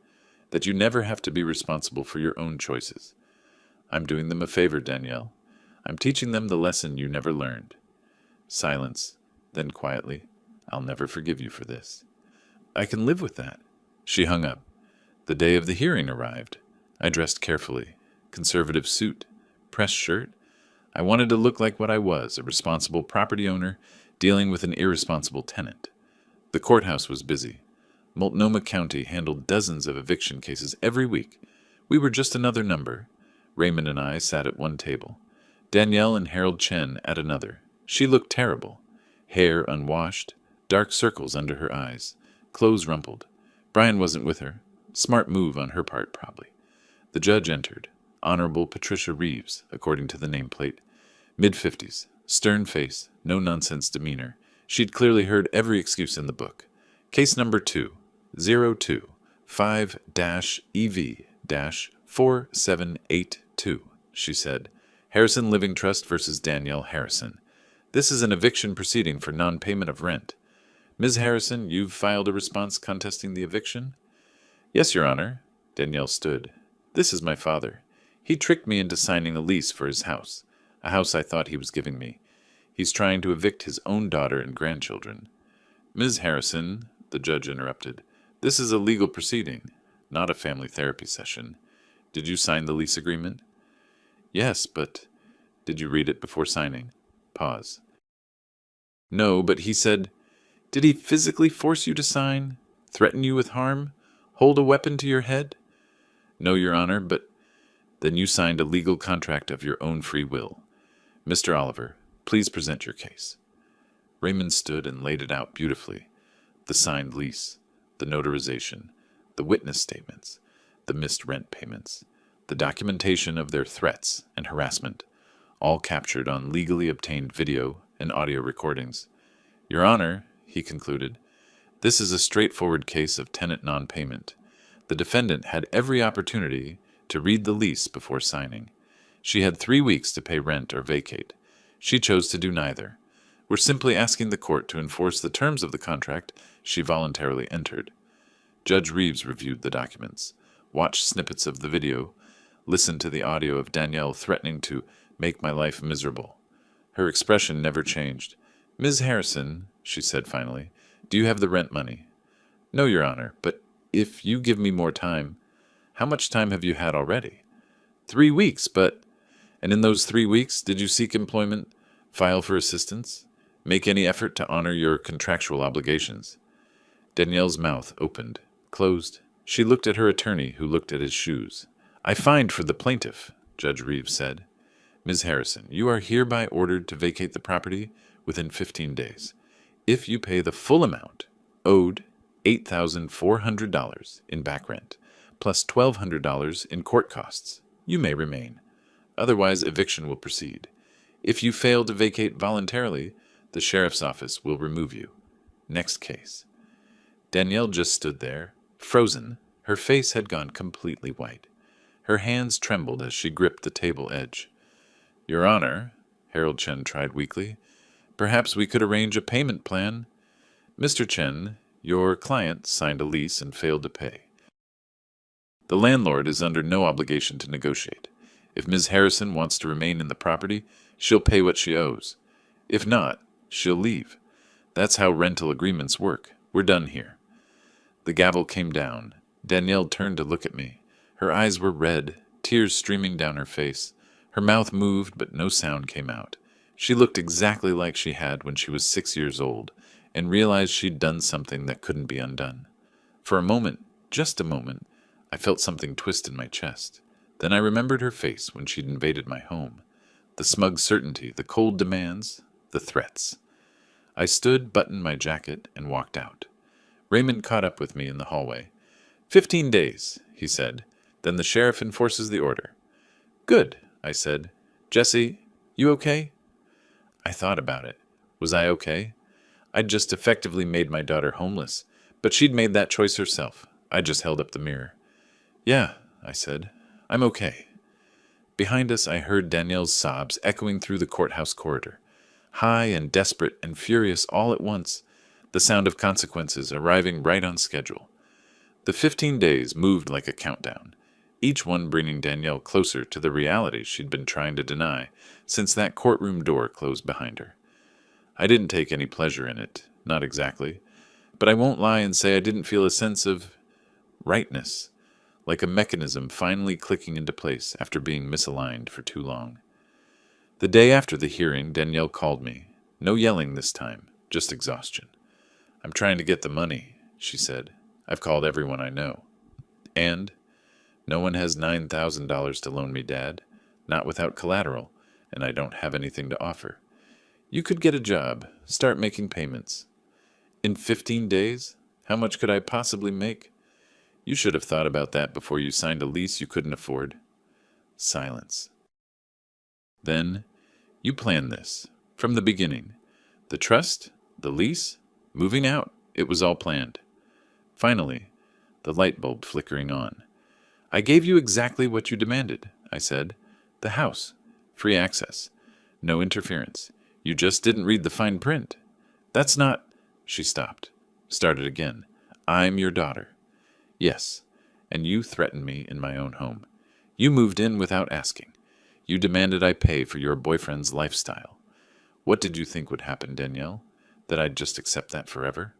That you never have to be responsible for your own choices. I'm doing them a favor, Danielle. I'm teaching them the lesson you never learned. Silence. Then quietly, I'll never forgive you for this. I can live with that. She hung up. The day of the hearing arrived. I dressed carefully. Conservative suit. Pressed shirt. I wanted to look like what I was, a responsible property owner dealing with an irresponsible tenant. The courthouse was busy. Multnomah County handled dozens of eviction cases every week. We were just another number. Raymond and I sat at one table. Danielle and Harold Chen at another. She looked terrible. Hair unwashed, dark circles under her eyes, clothes rumpled. Brian wasn't with her. Smart move on her part, probably. The judge entered. Honorable Patricia Reeves, according to the nameplate. Mid-50s, stern face, no-nonsense demeanor. She'd clearly heard every excuse in the book. Case number 2-02-5-EV-4782, she said. Harrison Living Trust versus Danielle Harrison. This is an eviction proceeding for non-payment of rent. Ms. Harrison, you've filed a response contesting the eviction? Yes, Your Honor. Danielle stood. This is my father. He tricked me into signing a lease for his house, a house I thought he was giving me. He's trying to evict his own daughter and grandchildren. Ms. Harrison, the judge interrupted, this is a legal proceeding, not a family therapy session. Did you sign the lease agreement? Yes, but did you read it before signing? Pause. No, but he said, did he physically force you to sign? Threaten you with harm? Hold a weapon to your head? No, Your Honor, but then you signed a legal contract of your own free will. Mr. Oliver, please present your case. Raymond stood and laid it out beautifully. The signed lease, the notarization, the witness statements, the missed rent payments, the documentation of their threats and harassment, all captured on legally obtained video and audio recordings. Your Honor, he concluded, this is a straightforward case of tenant non-payment. The defendant had every opportunity to read the lease before signing. She had 3 weeks to pay rent or vacate. She chose to do neither. We're simply asking the court to enforce the terms of the contract she voluntarily entered. Judge Reeves reviewed the documents, watched snippets of the video, listened to the audio of Danielle threatening to make my life miserable. Her expression never changed. Ms. Harrison, she said finally, do you have the rent money? No, Your Honor, but if you give me more time. How much time have you had already? 3 weeks, but... And in those 3 weeks, did you seek employment, file for assistance, make any effort to honor your contractual obligations? Danielle's mouth opened, closed. She looked at her attorney, who looked at his shoes. I find for the plaintiff, Judge Reeves said. Ms. Harrison, you are hereby ordered to vacate the property within 15 days. If you pay the full amount, owed $8,400 in back rent, plus $1,200 in court costs, you may remain. Otherwise, eviction will proceed. If you fail to vacate voluntarily, the sheriff's office will remove you. Next case. Danielle just stood there, frozen. Her face had gone completely white. Her hands trembled as she gripped the table edge. Your Honor, Harold Chen tried weakly, perhaps we could arrange a payment plan. Mr. Chen, your client signed a lease and failed to pay. The landlord is under no obligation to negotiate. If Ms. Harrison wants to remain in the property, she'll pay what she owes. If not, she'll leave. That's how rental agreements work. We're done here. The gavel came down. Danielle turned to look at me. Her eyes were red, tears streaming down her face. Her mouth moved, but no sound came out. She looked exactly like she had when she was 6 years old, and realized she'd done something that couldn't be undone. For a moment, just a moment, I felt something twist in my chest. Then I remembered her face when she'd invaded my home. The smug certainty, the cold demands, the threats. I stood, buttoned my jacket, and walked out. Raymond caught up with me in the hallway. 15 days, he said. Then the sheriff enforces the order. Good, I said. Jesse, you okay? I thought about it. Was I okay? I'd just effectively made my daughter homeless, but she'd made that choice herself. I just held up the mirror. Yeah, I said. I'm okay. Behind us, I heard Danielle's sobs echoing through the courthouse corridor, high and desperate and furious all at once, the sound of consequences arriving right on schedule. The 15 days moved like a countdown, each one bringing Danielle closer to the reality she'd been trying to deny since that courtroom door closed behind her. I didn't take any pleasure in it, not exactly, but I won't lie and say I didn't feel a sense of rightness, like a mechanism finally clicking into place after being misaligned for too long. The day after the hearing, Danielle called me. No yelling this time, just exhaustion. "I'm trying to get the money," she said. "I've called everyone I know." "And? No one has $9,000 to loan me, Dad. Not without collateral, and I don't have anything to offer. You could get a job, start making payments." "In 15 days? How much could I possibly make?" "You should have thought about that before you signed a lease you couldn't afford." Silence. "Then, you planned this. From the beginning. The trust, the lease, moving out, it was all planned." Finally, the light bulb flickering on. "I gave you exactly what you demanded," I said. "The house. Free access. No interference. You just didn't read the fine print. That's not—" She stopped. Started again. "I'm your daughter." "Yes, and you threatened me in my own home. You moved in without asking. You demanded I pay for your boyfriend's lifestyle. What did you think would happen, Danielle? That I'd just accept that forever?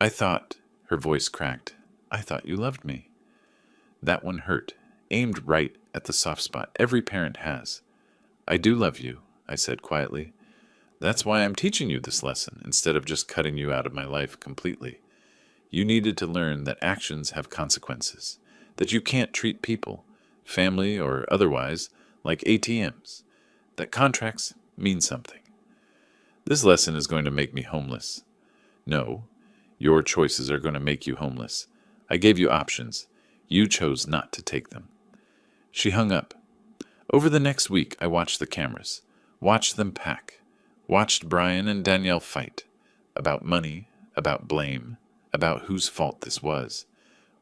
I thought," her voice cracked, "I thought you loved me." That one hurt, aimed right at the soft spot every parent has. "I do love you," I said quietly. "That's why I'm teaching you this lesson instead of just cutting you out of my life completely. You needed to learn that actions have consequences, that you can't treat people, family or otherwise, like ATMs, that contracts mean something. This lesson is going to make me homeless. No, your choices are going to make you homeless. I gave you options. You chose not to take them." She hung up. Over the next week, I watched the cameras, watched them pack, watched Brian and Danielle fight, about money, about blame, about whose fault this was.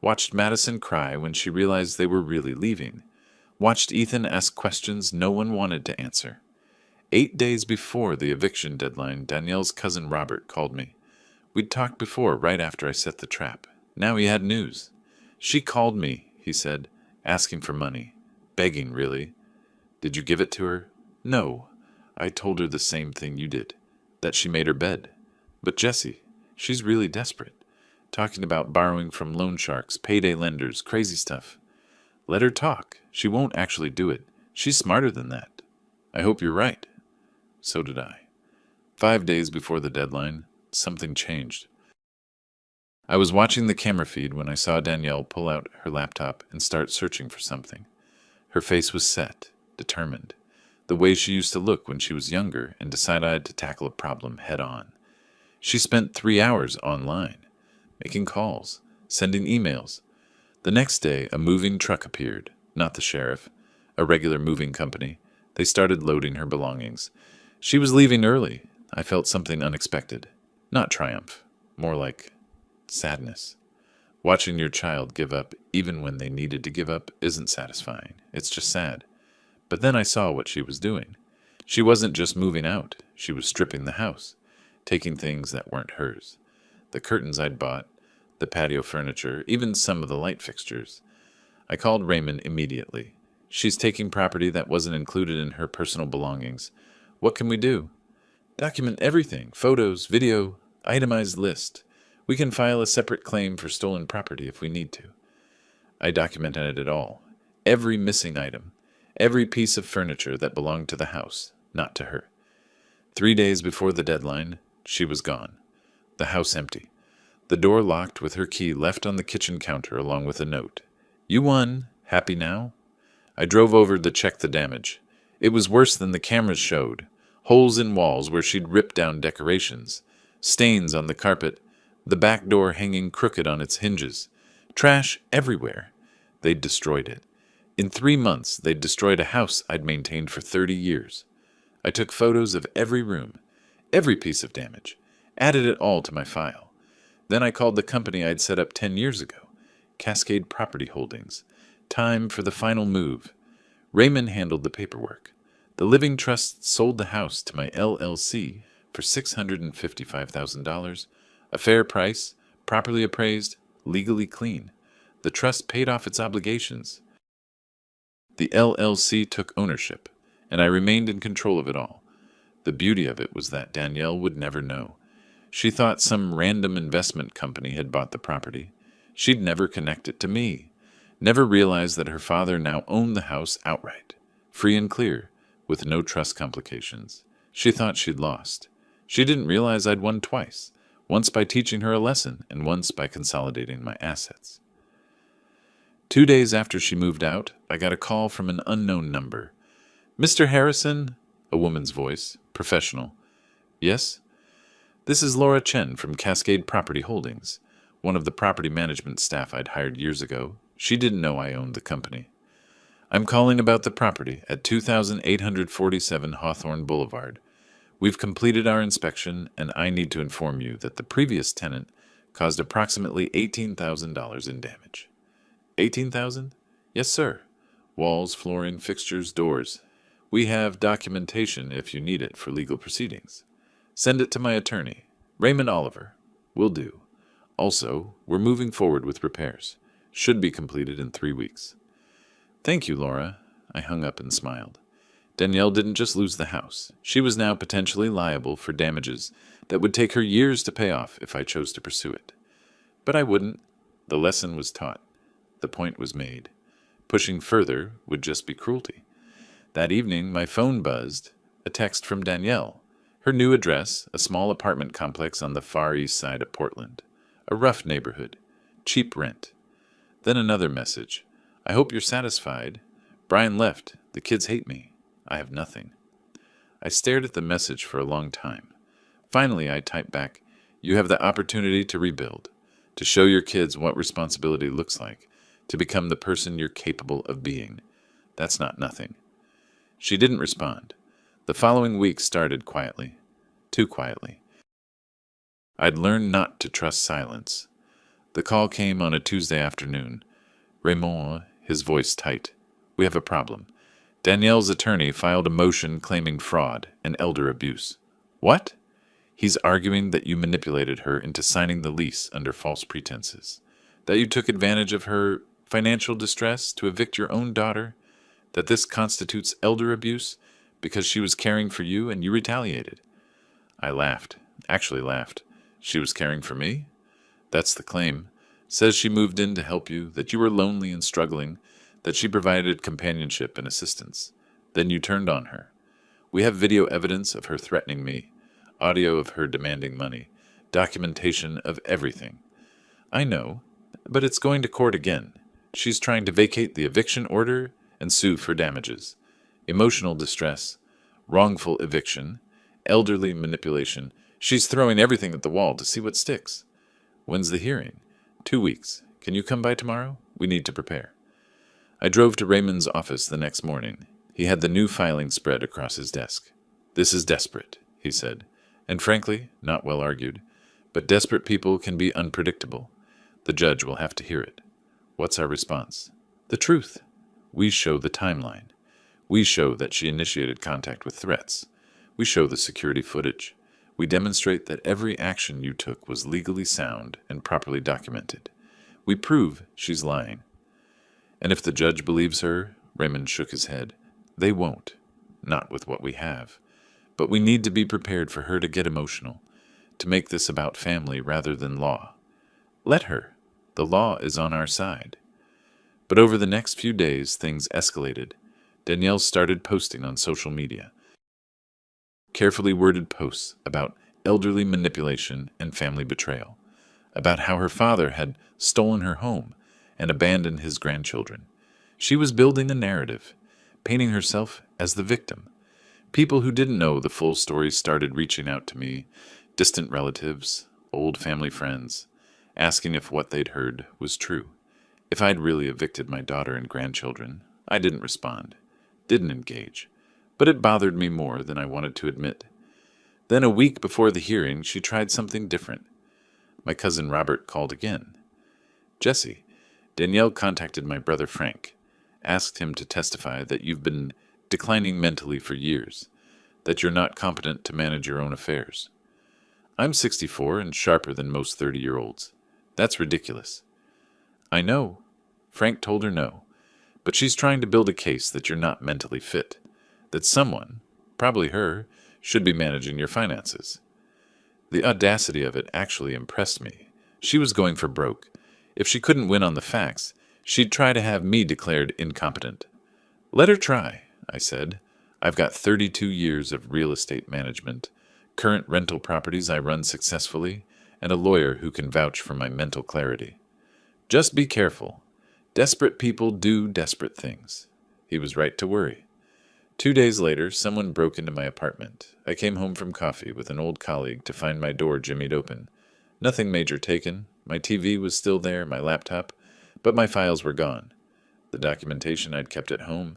Watched Madison cry when she realized they were really leaving. Watched Ethan ask questions no one wanted to answer. 8 days before the eviction deadline, Danielle's cousin Robert called me. We'd talked before, right after I set the trap. Now he had news. "She called me," he said, "asking for money. Begging, really." "Did you give it to her?" "No. I told her the same thing you did, that she made her bed. But Jessie, she's really desperate. Talking about borrowing from loan sharks, payday lenders, crazy stuff. Let her talk. She won't actually do it. She's smarter than that." "I hope you're right." So did I. 5 days before the deadline, something changed. I was watching the camera feed when I saw Danielle pull out her laptop and start searching for something. Her face was set, determined, the way she used to look when she was younger and decided to tackle a problem head on. She spent 3 hours online, making calls, sending emails. The next day, a moving truck appeared, not the sheriff, a regular moving company. They started loading her belongings. She was leaving early. I felt something unexpected. Not triumph, more like sadness. Watching your child give up even when they needed to give up isn't satisfying. It's just sad. But then I saw what she was doing. She wasn't just moving out. She was stripping the house, taking things that weren't hers. The curtains I'd bought, the patio furniture, even some of the light fixtures. I called Raymond immediately. "She's taking property that wasn't included in her personal belongings. What can we do?" "Document everything, photos, video, itemized list. We can file a separate claim for stolen property if we need to." I documented it all. Every missing item. Every piece of furniture that belonged to the house, not to her. 3 days before the deadline, she was gone. The house empty. The door locked with her key left on the kitchen counter along with a note. "You won. Happy now?" I drove over to check the damage. It was worse than the cameras showed. Holes in walls where she'd ripped down decorations. Stains on the carpet. The back door hanging crooked on its hinges. Trash everywhere. They'd destroyed it. In 3 months, they'd destroyed a house I'd maintained for 30 years. I took photos of every room, every piece of damage, added it all to my file. Then I called the company I'd set up 10 years ago, Cascade Property Holdings. Time for the final move. Raymond handled the paperwork. The living trust sold the house to my LLC for $655,000, a fair price, properly appraised, legally clean. The trust paid off its obligations. The LLC took ownership, and I remained in control of it all. The beauty of it was that Danielle would never know. She thought some random investment company had bought the property. She'd never connect it to me, never realized that her father now owned the house outright, free and clear, with no trust complications. She thought she'd lost. She didn't realize I'd won twice, once by teaching her a lesson and once by consolidating my assets. 2 days after she moved out, I got a call from an unknown number. "Mr. Harrison?" A woman's voice, professional. "Yes?" "This is Laura Chen from Cascade Property Holdings, one of the property management staff I'd hired years ago. She didn't know I owned the company. I'm calling about the property at 2847 Hawthorne Boulevard. We've completed our inspection, and I need to inform you that the previous tenant caused approximately $18,000 in damage." "18,000? "Yes, sir. Walls, flooring, fixtures, doors. We have documentation if you need it for legal proceedings. Send it to my attorney, Raymond Oliver. Will do. Also, we're moving forward with repairs. Should be completed in 3 weeks." "Thank you, Laura." I hung up and smiled. Danielle didn't just lose the house. She was now potentially liable for damages that would take her years to pay off if I chose to pursue it. But I wouldn't. The lesson was taught. The point was made. Pushing further would just be cruelty. That evening, my phone buzzed. A text from Danielle. Her new address, a small apartment complex on the far east side of Portland. A rough neighborhood. Cheap rent. Then another message. "I hope you're satisfied. Brian left. The kids hate me. I have nothing." I stared at the message for a long time. Finally, I typed back, "You have the opportunity to rebuild, to show your kids what responsibility looks like, to become the person you're capable of being. That's not nothing." She didn't respond. The following week started quietly. Too quietly. I'd learned not to trust silence. The call came on a Tuesday afternoon. "Raymond," his voice tight. "We have a problem. Danielle's attorney filed a motion claiming fraud and elder abuse." "What?" "He's arguing that you manipulated her into signing the lease under false pretenses, that you took advantage of her financial distress to evict your own daughter, that this constitutes elder abuse because she was caring for you and you retaliated." I laughed, actually laughed. "She was caring for me?" "That's the claim. Says she moved in to help you, that you were lonely and struggling, that she provided companionship and assistance. Then you turned on her. We have video evidence of her threatening me, audio of her demanding money, documentation of everything." "I know, but it's going to court again. She's trying to vacate the eviction order and sue for damages. Emotional distress, wrongful eviction, elderly manipulation. She's throwing everything at the wall to see what sticks." "When's the hearing?" 2 weeks. Can you come by tomorrow? We need to prepare." I drove to Raymond's office the next morning. He had the new filing spread across his desk. "This is desperate," he said, and frankly, not well argued. But desperate people can be unpredictable. The judge will have to hear it. What's our response? The truth. We show the timeline. We show that she initiated contact with threats. We show the security footage. We demonstrate that every action you took was legally sound and properly documented. We prove she's lying. And if the judge believes her, Raymond shook his head, they won't. Not with what we have. But we need to be prepared for her to get emotional, to make this about family rather than law. Let her. The law is on our side. But over the next few days, things escalated. Danielle started posting on social media. Carefully worded posts about elderly manipulation and family betrayal, about how her father had stolen her home and abandoned his grandchildren. She was building a narrative, painting herself as the victim. People who didn't know the full story started reaching out to me, distant relatives, old family friends, asking if what they'd heard was true. If I'd really evicted my daughter and grandchildren, I didn't respond, didn't engage, but it bothered me more than I wanted to admit. Then a week before the hearing, she tried something different. My cousin Robert called again. "Jesse, Danielle contacted my brother Frank, asked him to testify that you've been declining mentally for years, that you're not competent to manage your own affairs. I'm 64 and sharper than most 30-year-olds. That's ridiculous. I know. Frank told her no, but she's trying to build a case that you're not mentally fit, that someone, probably her, should be managing your finances. The audacity of it actually impressed me. She was going for broke. If she couldn't win on the facts, she'd try to have me declared incompetent. Let her try, I said. I've got 32 years of real estate management, current rental properties I run successfully, and a lawyer who can vouch for my mental clarity. Just be careful. Desperate people do desperate things. He was right to worry. 2 days later, someone broke into my apartment. I came home from coffee with an old colleague to find my door jimmied open. Nothing major taken. My TV was still there, my laptop, but my files were gone. The documentation I'd kept at home,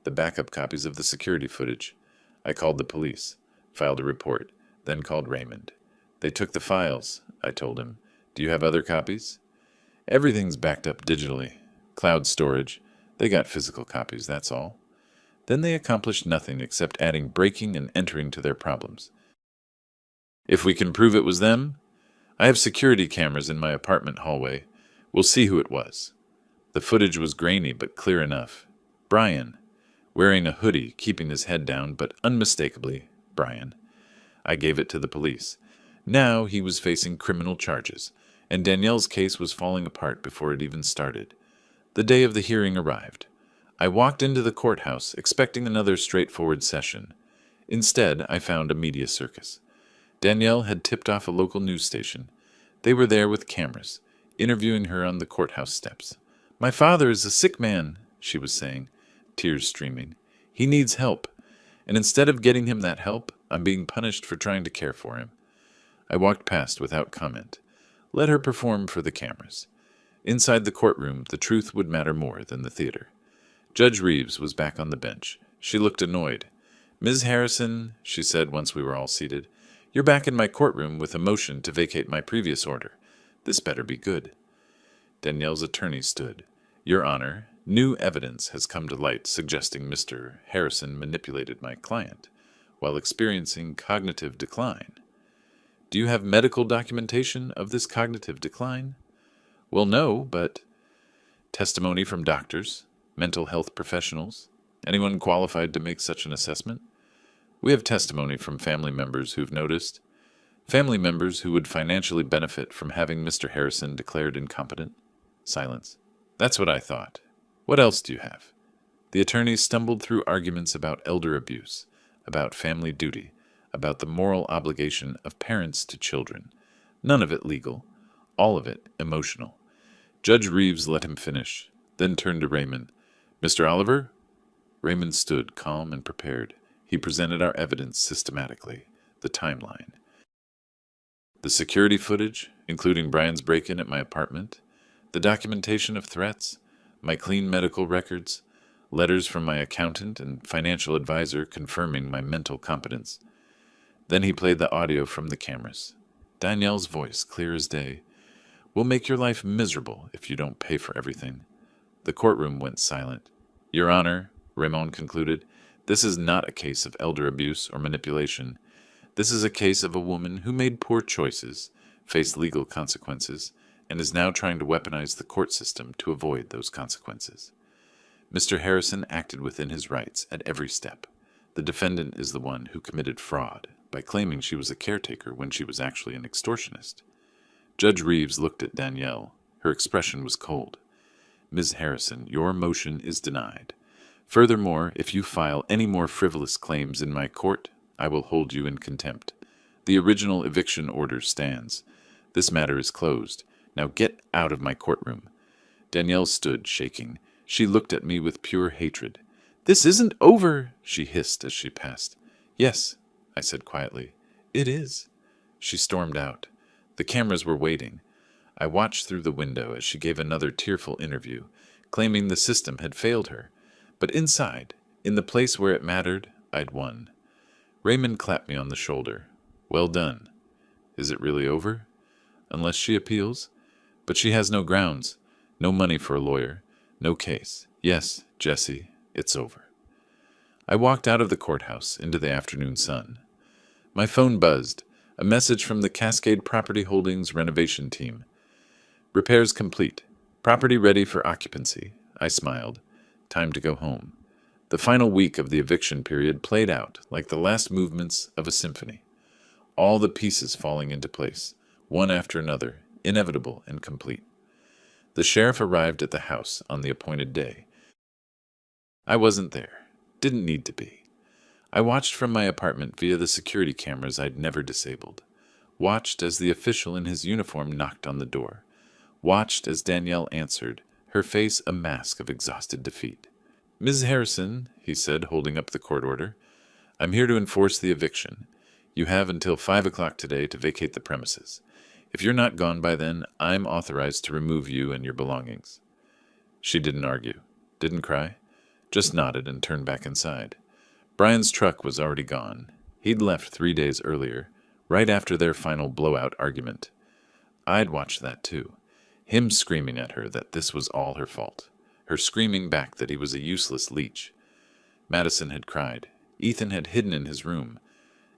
the backup copies of the security footage. I called the police, filed a report, then called Raymond. They took the files, I told him. Do you have other copies? Everything's backed up digitally. Cloud storage. They got physical copies, that's all. Then they accomplished nothing except adding breaking and entering to their problems. If we can prove it was them, I have security cameras in my apartment hallway. We'll see who it was. The footage was grainy but clear enough. Brian, wearing a hoodie, keeping his head down, but unmistakably Brian. I gave it to the police. Now he was facing criminal charges, and Danielle's case was falling apart before it even started. The day of the hearing arrived. I walked into the courthouse expecting another straightforward session. Instead, I found a media circus. Danielle had tipped off a local news station. They were there with cameras, interviewing her on the courthouse steps. My father is a sick man, she was saying, tears streaming. He needs help, and instead of getting him that help, I'm being punished for trying to care for him. I walked past without comment. Let her perform for the cameras. Inside the courtroom, the truth would matter more than the theater. Judge Reeves was back on the bench. She looked annoyed. Ms. Harrison, she said once we were all seated, you're back in my courtroom with a motion to vacate my previous order. This better be good. Danielle's attorney stood. Your Honor, new evidence has come to light suggesting Mr. Harrison manipulated my client while experiencing cognitive decline. Do you have medical documentation of this cognitive decline? Well, no, but testimony from doctors, mental health professionals, anyone qualified to make such an assessment? We have testimony from family members who've noticed, family members who would financially benefit from having Mr. Harrison declared incompetent. Silence. That's what I thought. What else do you have? The attorneys stumbled through arguments about elder abuse, about family duty, about the moral obligation of parents to children. None of it legal, all of it emotional. Judge Reeves let him finish, then turned to Raymond. Mr. Oliver? Raymond stood calm and prepared. He presented our evidence systematically, the timeline. The security footage, including Brian's break-in at my apartment, the documentation of threats, my clean medical records, letters from my accountant and financial advisor confirming my mental competence. Then he played the audio from the cameras. Danielle's voice, clear as day. We'll make your life miserable if you don't pay for everything. The courtroom went silent. Your Honor, Raymond concluded, this is not a case of elder abuse or manipulation. This is a case of a woman who made poor choices, faced legal consequences, and is now trying to weaponize the court system to avoid those consequences. Mr. Harrison acted within his rights at every step. The defendant is the one who committed fraud by claiming she was a caretaker when she was actually an extortionist. Judge Reeves looked at Danielle. Her expression was cold. Ms. Harrison, your motion is denied. Furthermore, if you file any more frivolous claims in my court, I will hold you in contempt. The original eviction order stands. This matter is closed. Now get out of my courtroom. Danielle stood, shaking. She looked at me with pure hatred. This isn't over, she hissed as she passed. Yes, I said quietly. It is. She stormed out. The cameras were waiting. I watched through the window as she gave another tearful interview, claiming the system had failed her. But inside, in the place where it mattered, I'd won. Raymond clapped me on the shoulder. Well done. Is it really over? Unless she appeals? But she has no grounds, no money for a lawyer, No case. Yes, Jesse, it's over. I walked out of the courthouse into the afternoon sun. My phone buzzed, a message from the Cascade Property Holdings renovation team. Repairs complete. Property ready for occupancy. I smiled. Time to go home. The final week of the eviction period played out like the last movements of a symphony. All the pieces falling into place, one after another, inevitable and complete. The sheriff arrived at the house on the appointed day. I wasn't there. Didn't need to be. I watched from my apartment via the security cameras I'd never disabled. Watched as the official in his uniform knocked on the door. Watched as Danielle answered, her face a mask of exhausted defeat. "Ms. Harrison," he said, holding up the court order, "I'm here to enforce the eviction. You have until 5 o'clock today to vacate the premises. If you're not gone by then, I'm authorized to remove you and your belongings." She didn't argue, didn't cry, just nodded and turned back inside. Brian's truck was already gone. He'd left 3 days earlier, right after their final blowout argument. I'd watched that too. Him screaming at her that this was all her fault. Her screaming back that he was a useless leech. Madison had cried. Ethan had hidden in his room.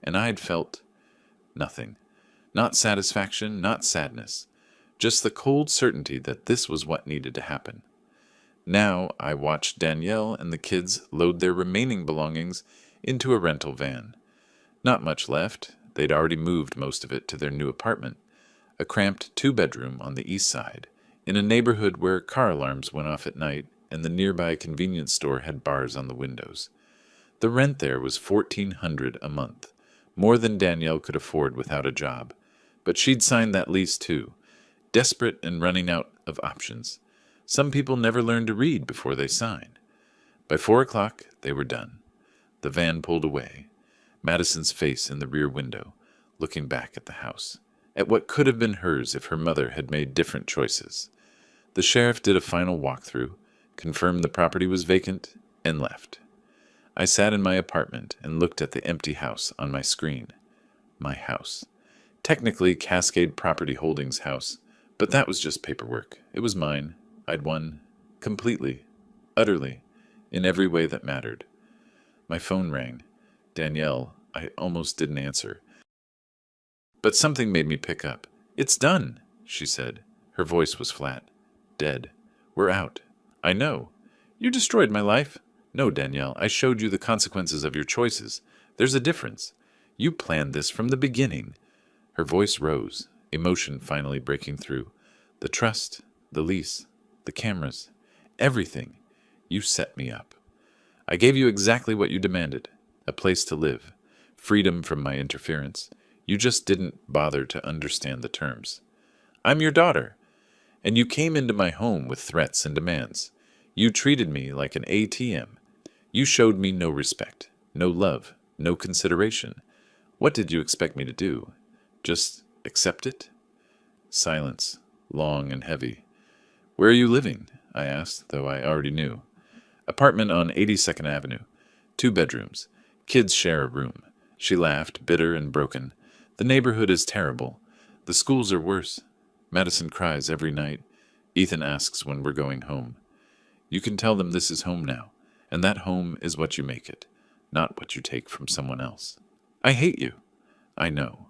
And I'd felt nothing. Not satisfaction, not sadness. Just the cold certainty that this was what needed to happen. Now I watched Danielle and the kids load their remaining belongings into a rental van. Not much left. They'd already moved most of it to their new apartment, a cramped 2-bedroom on the east side, in a neighborhood where car alarms went off at night and the nearby convenience store had bars on the windows. The rent there was $1,400 a month, more than Danielle could afford without a job, but she'd signed that lease too, desperate and running out of options. Some people never learn to read before they sign. By 4 o'clock, they were done. The van pulled away, Madison's face in the rear window, looking back at the house, at what could have been hers if her mother had made different choices. The sheriff did a final walkthrough, confirmed the property was vacant, and left. I sat in my apartment and looked at the empty house on my screen. My house. Technically Cascade Property Holdings' house, but that was just paperwork. It was mine. I'd won. Completely. Utterly. In every way that mattered. My phone rang. Danielle, I almost didn't answer. But something made me pick up. "It's done," she said. Her voice was flat. "Dead. We're out." "I know. You destroyed my life." "No, Danielle, I showed you the consequences of your choices. There's a difference. You planned this from the beginning." Her voice rose, emotion finally breaking through. "The trust, the lease, the cameras, everything. You set me up. I gave you exactly what you demanded. A place to live. Freedom from my interference. You just didn't bother to understand the terms. I'm your daughter. And you came into my home with threats and demands. You treated me like an ATM. You showed me no respect, no love, no consideration. What did you expect me to do? Just accept it?" Silence, long and heavy. "Where are you living?" I asked, though I already knew. "Apartment on 82nd Avenue. 2 bedrooms. Kids share a room." She laughed, bitter and broken. "The neighborhood is terrible. The schools are worse. Madison cries every night. Ethan asks when we're going home. You can tell them this is home now, and that home is what you make it, not what you take from someone else. I hate you. I know.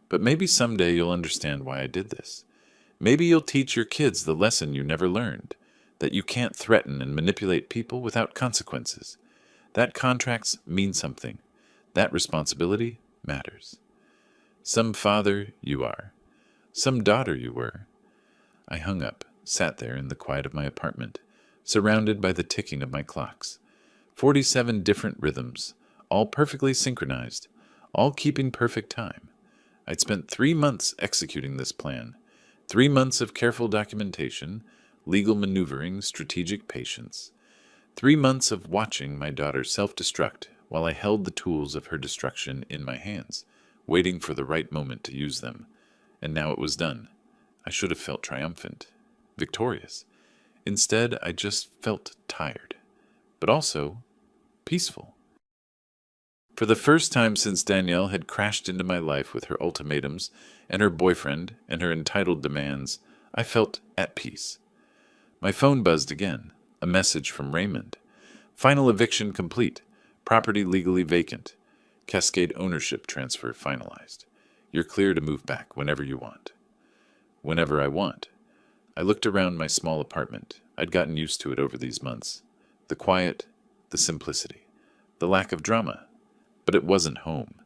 But maybe someday you'll understand why I did this. Maybe you'll teach your kids the lesson you never learned, that you can't threaten and manipulate people without consequences. That contracts mean something. That responsibility matters. Some father you are. Some daughter you were." I hung up, sat there in the quiet of my apartment, surrounded by the ticking of my clocks. 47 different rhythms, all perfectly synchronized, all keeping perfect time. I'd spent 3 months executing this plan, 3 months of careful documentation, legal maneuvering, strategic patience, 3 months of watching my daughter self-destruct while I held the tools of her destruction in my hands, waiting for the right moment to use them. And now it was done. I should have felt triumphant, victorious. Instead, I just felt tired, but also peaceful. For the first time since Danielle had crashed into my life with her ultimatums and her boyfriend and her entitled demands, I felt at peace. My phone buzzed again, A message from Raymond. Final eviction complete. Property legally vacant. Cascade ownership transfer finalized. You're clear to move back whenever you want. Whenever I want. I looked around my small apartment. I'd gotten used to it over these months. The quiet, the simplicity, the lack of drama. But it wasn't home.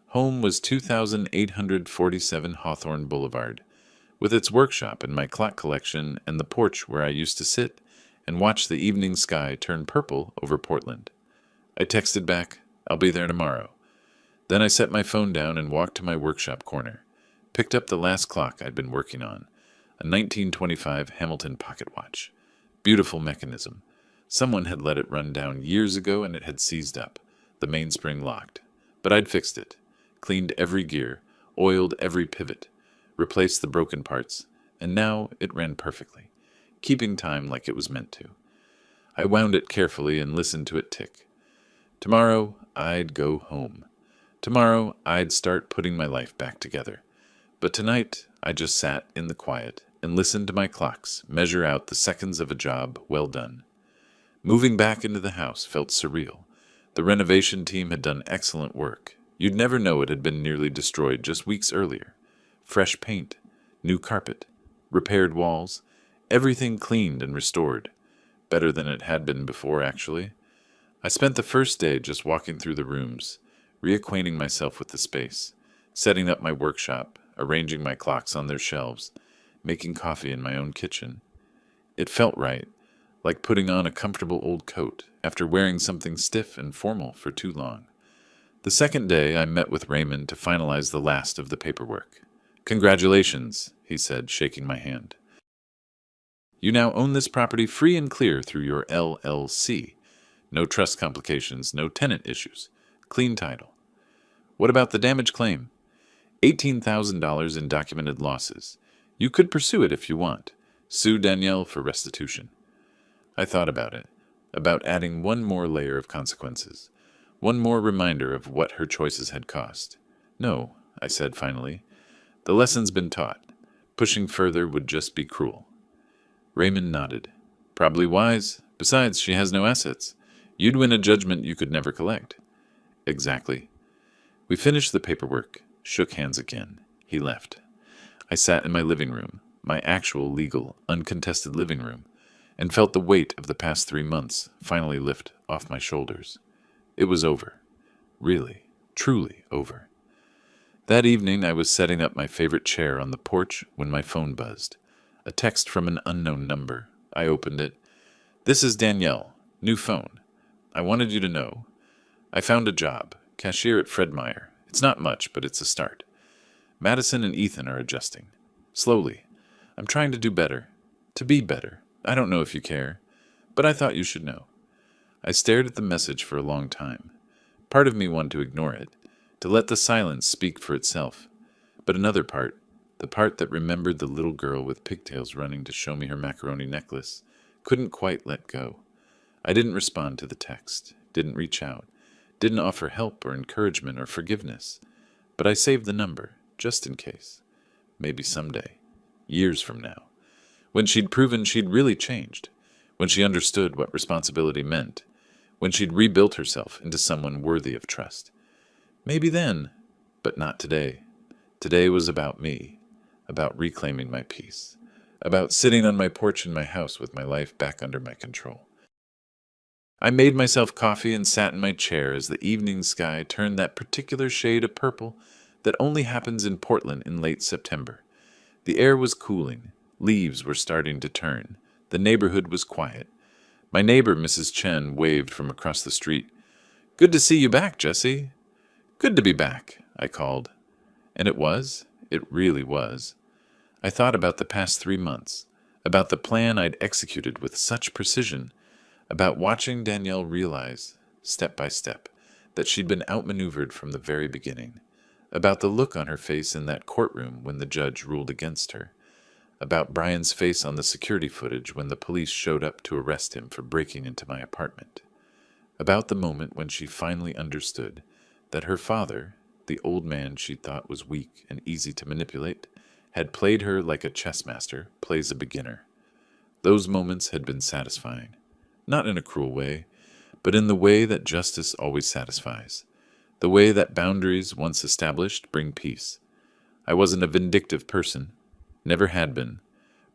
Home was 2847 Hawthorne Boulevard, with its workshop and my clock collection and the porch where I used to sit and watch the evening sky turn purple over Portland. I texted back, "I'll be there tomorrow." Then I set my phone down and walked to my workshop corner, picked up the last clock I'd been working on, a 1925 Hamilton pocket watch. Beautiful mechanism. Someone had let it run down years ago and it had seized up, the mainspring locked. But I'd fixed it, cleaned every gear, oiled every pivot, replaced the broken parts, and now it ran perfectly, keeping time like it was meant to. I wound it carefully and listened to it tick. Tomorrow, I'd go home. Tomorrow, I'd start putting my life back together. But tonight, I just sat in the quiet and listened to my clocks measure out the seconds of a job well done. Moving back into the house felt surreal. The renovation team had done excellent work. You'd never know it had been nearly destroyed just weeks earlier. Fresh paint, new carpet, repaired walls, everything cleaned and restored. Better than it had been before, actually. I spent the first day just walking through the rooms, reacquainting myself with the space, setting up my workshop, arranging my clocks on their shelves, making coffee in my own kitchen. It felt right, like putting on a comfortable old coat after wearing something stiff and formal for too long. The second day, I met with Raymond to finalize the last of the paperwork. "Congratulations," he said, shaking my hand. "You now own this property free and clear through your LLC. No trust complications, no tenant issues. Clean title. What about the damage claim? $18,000 in documented losses. You could pursue it if you want. Sue Danielle for restitution." I thought about it, about adding one more layer of consequences, one more reminder of what her choices had cost. "No," I said finally. "The lesson's been taught. Pushing further would just be cruel." Raymond nodded. "Probably wise. Besides, she has no assets. You'd win a judgment you could never collect." "Exactly." We finished the paperwork, shook hands again. He left. I sat in my living room, my actual, legal, uncontested living room, and felt the weight of the past 3 months finally lift off my shoulders. It was over. Really, truly over. That evening I was setting up my favorite chair on the porch when my phone buzzed. A text from an unknown number. I opened it. "This is Danielle. New phone. I wanted you to know. I found a job. Cashier at Fred Meyer. It's not much, but it's a start. Madison and Ethan are adjusting. Slowly. I'm trying to do better. To be better. I don't know if you care, but I thought you should know." I stared at the message for a long time. Part of me wanted to ignore it, to let the silence speak for itself. But another part, the part that remembered the little girl with pigtails running to show me her macaroni necklace, couldn't quite let go. I didn't respond to the text, didn't reach out, didn't offer help or encouragement or forgiveness. But I saved the number, just in case. Maybe someday, years from now, when she'd proven she'd really changed, when she understood what responsibility meant, when she'd rebuilt herself into someone worthy of trust. Maybe then, but not today. Today was about me, about reclaiming my peace, about sitting on my porch in my house with my life back under my control. I made myself coffee and sat in my chair as the evening sky turned that particular shade of purple that only happens in Portland in late September. The air was cooling. Leaves were starting to turn. The neighborhood was quiet. My neighbor, Mrs. Chen, waved from across the street. "Good to see you back, Jesse." "Good to be back," I called. And it was. It really was. I thought about the past 3 months, about the plan I'd executed with such precision, about watching Danielle realize, step by step, that she'd been outmaneuvered from the very beginning, about the look on her face in that courtroom when the judge ruled against her, about Brian's face on the security footage when the police showed up to arrest him for breaking into my apartment, about the moment when she finally understood that her father, the old man she thought was weak and easy to manipulate, had played her like a chess master plays a beginner. Those moments had been satisfying. not in a cruel way, but in the way that justice always satisfies, the way that boundaries once established bring peace. I wasn't a vindictive person, never had been,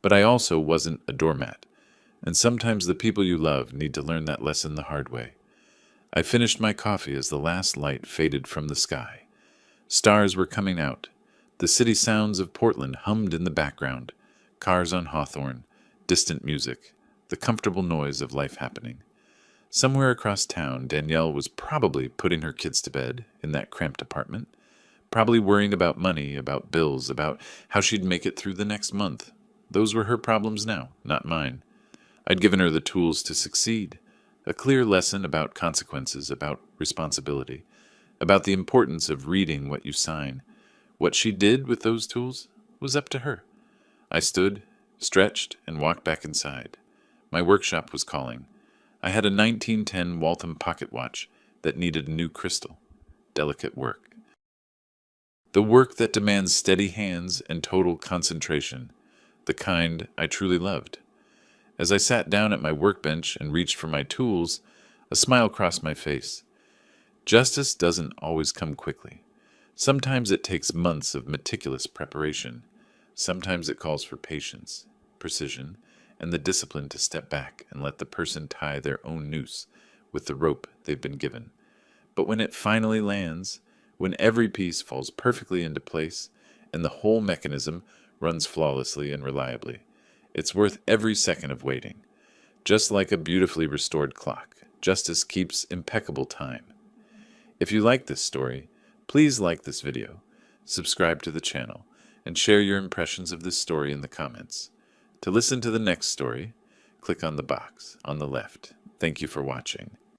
but I also wasn't a doormat, and sometimes the people you love need to learn that lesson the hard way. I finished my coffee as the last light faded from the sky. Stars were coming out. The city sounds of Portland hummed in the background. Cars on Hawthorne, distant music, the comfortable noise of life happening. Somewhere across town, Danielle was probably putting her kids to bed in that cramped apartment, probably worrying about money, about bills, about how she'd make it through the next month. Those were her problems now, not mine. I'd given her the tools to succeed, a clear lesson about consequences, about responsibility, about the importance of reading what you sign. What she did with those tools was up to her. I stood, stretched, and walked back inside. My workshop was calling. I had a 1910 Waltham pocket watch that needed a new crystal. Delicate work. The work that demands steady hands and total concentration, the kind I truly loved. As I sat down at my workbench and reached for my tools, a smile crossed my face. Justice doesn't always come quickly. Sometimes it takes months of meticulous preparation. Sometimes it calls for patience, precision, and the discipline to step back and let the person tie their own noose with the rope they've been given. But when it finally lands, when every piece falls perfectly into place and the whole mechanism runs flawlessly and reliably, it's worth every second of waiting. Just like a beautifully restored clock, justice keeps impeccable time. If you like this story, please like this video, subscribe to the channel, and share your impressions of this story in the comments. To listen to the next story, click on the box on the left. Thank you for watching.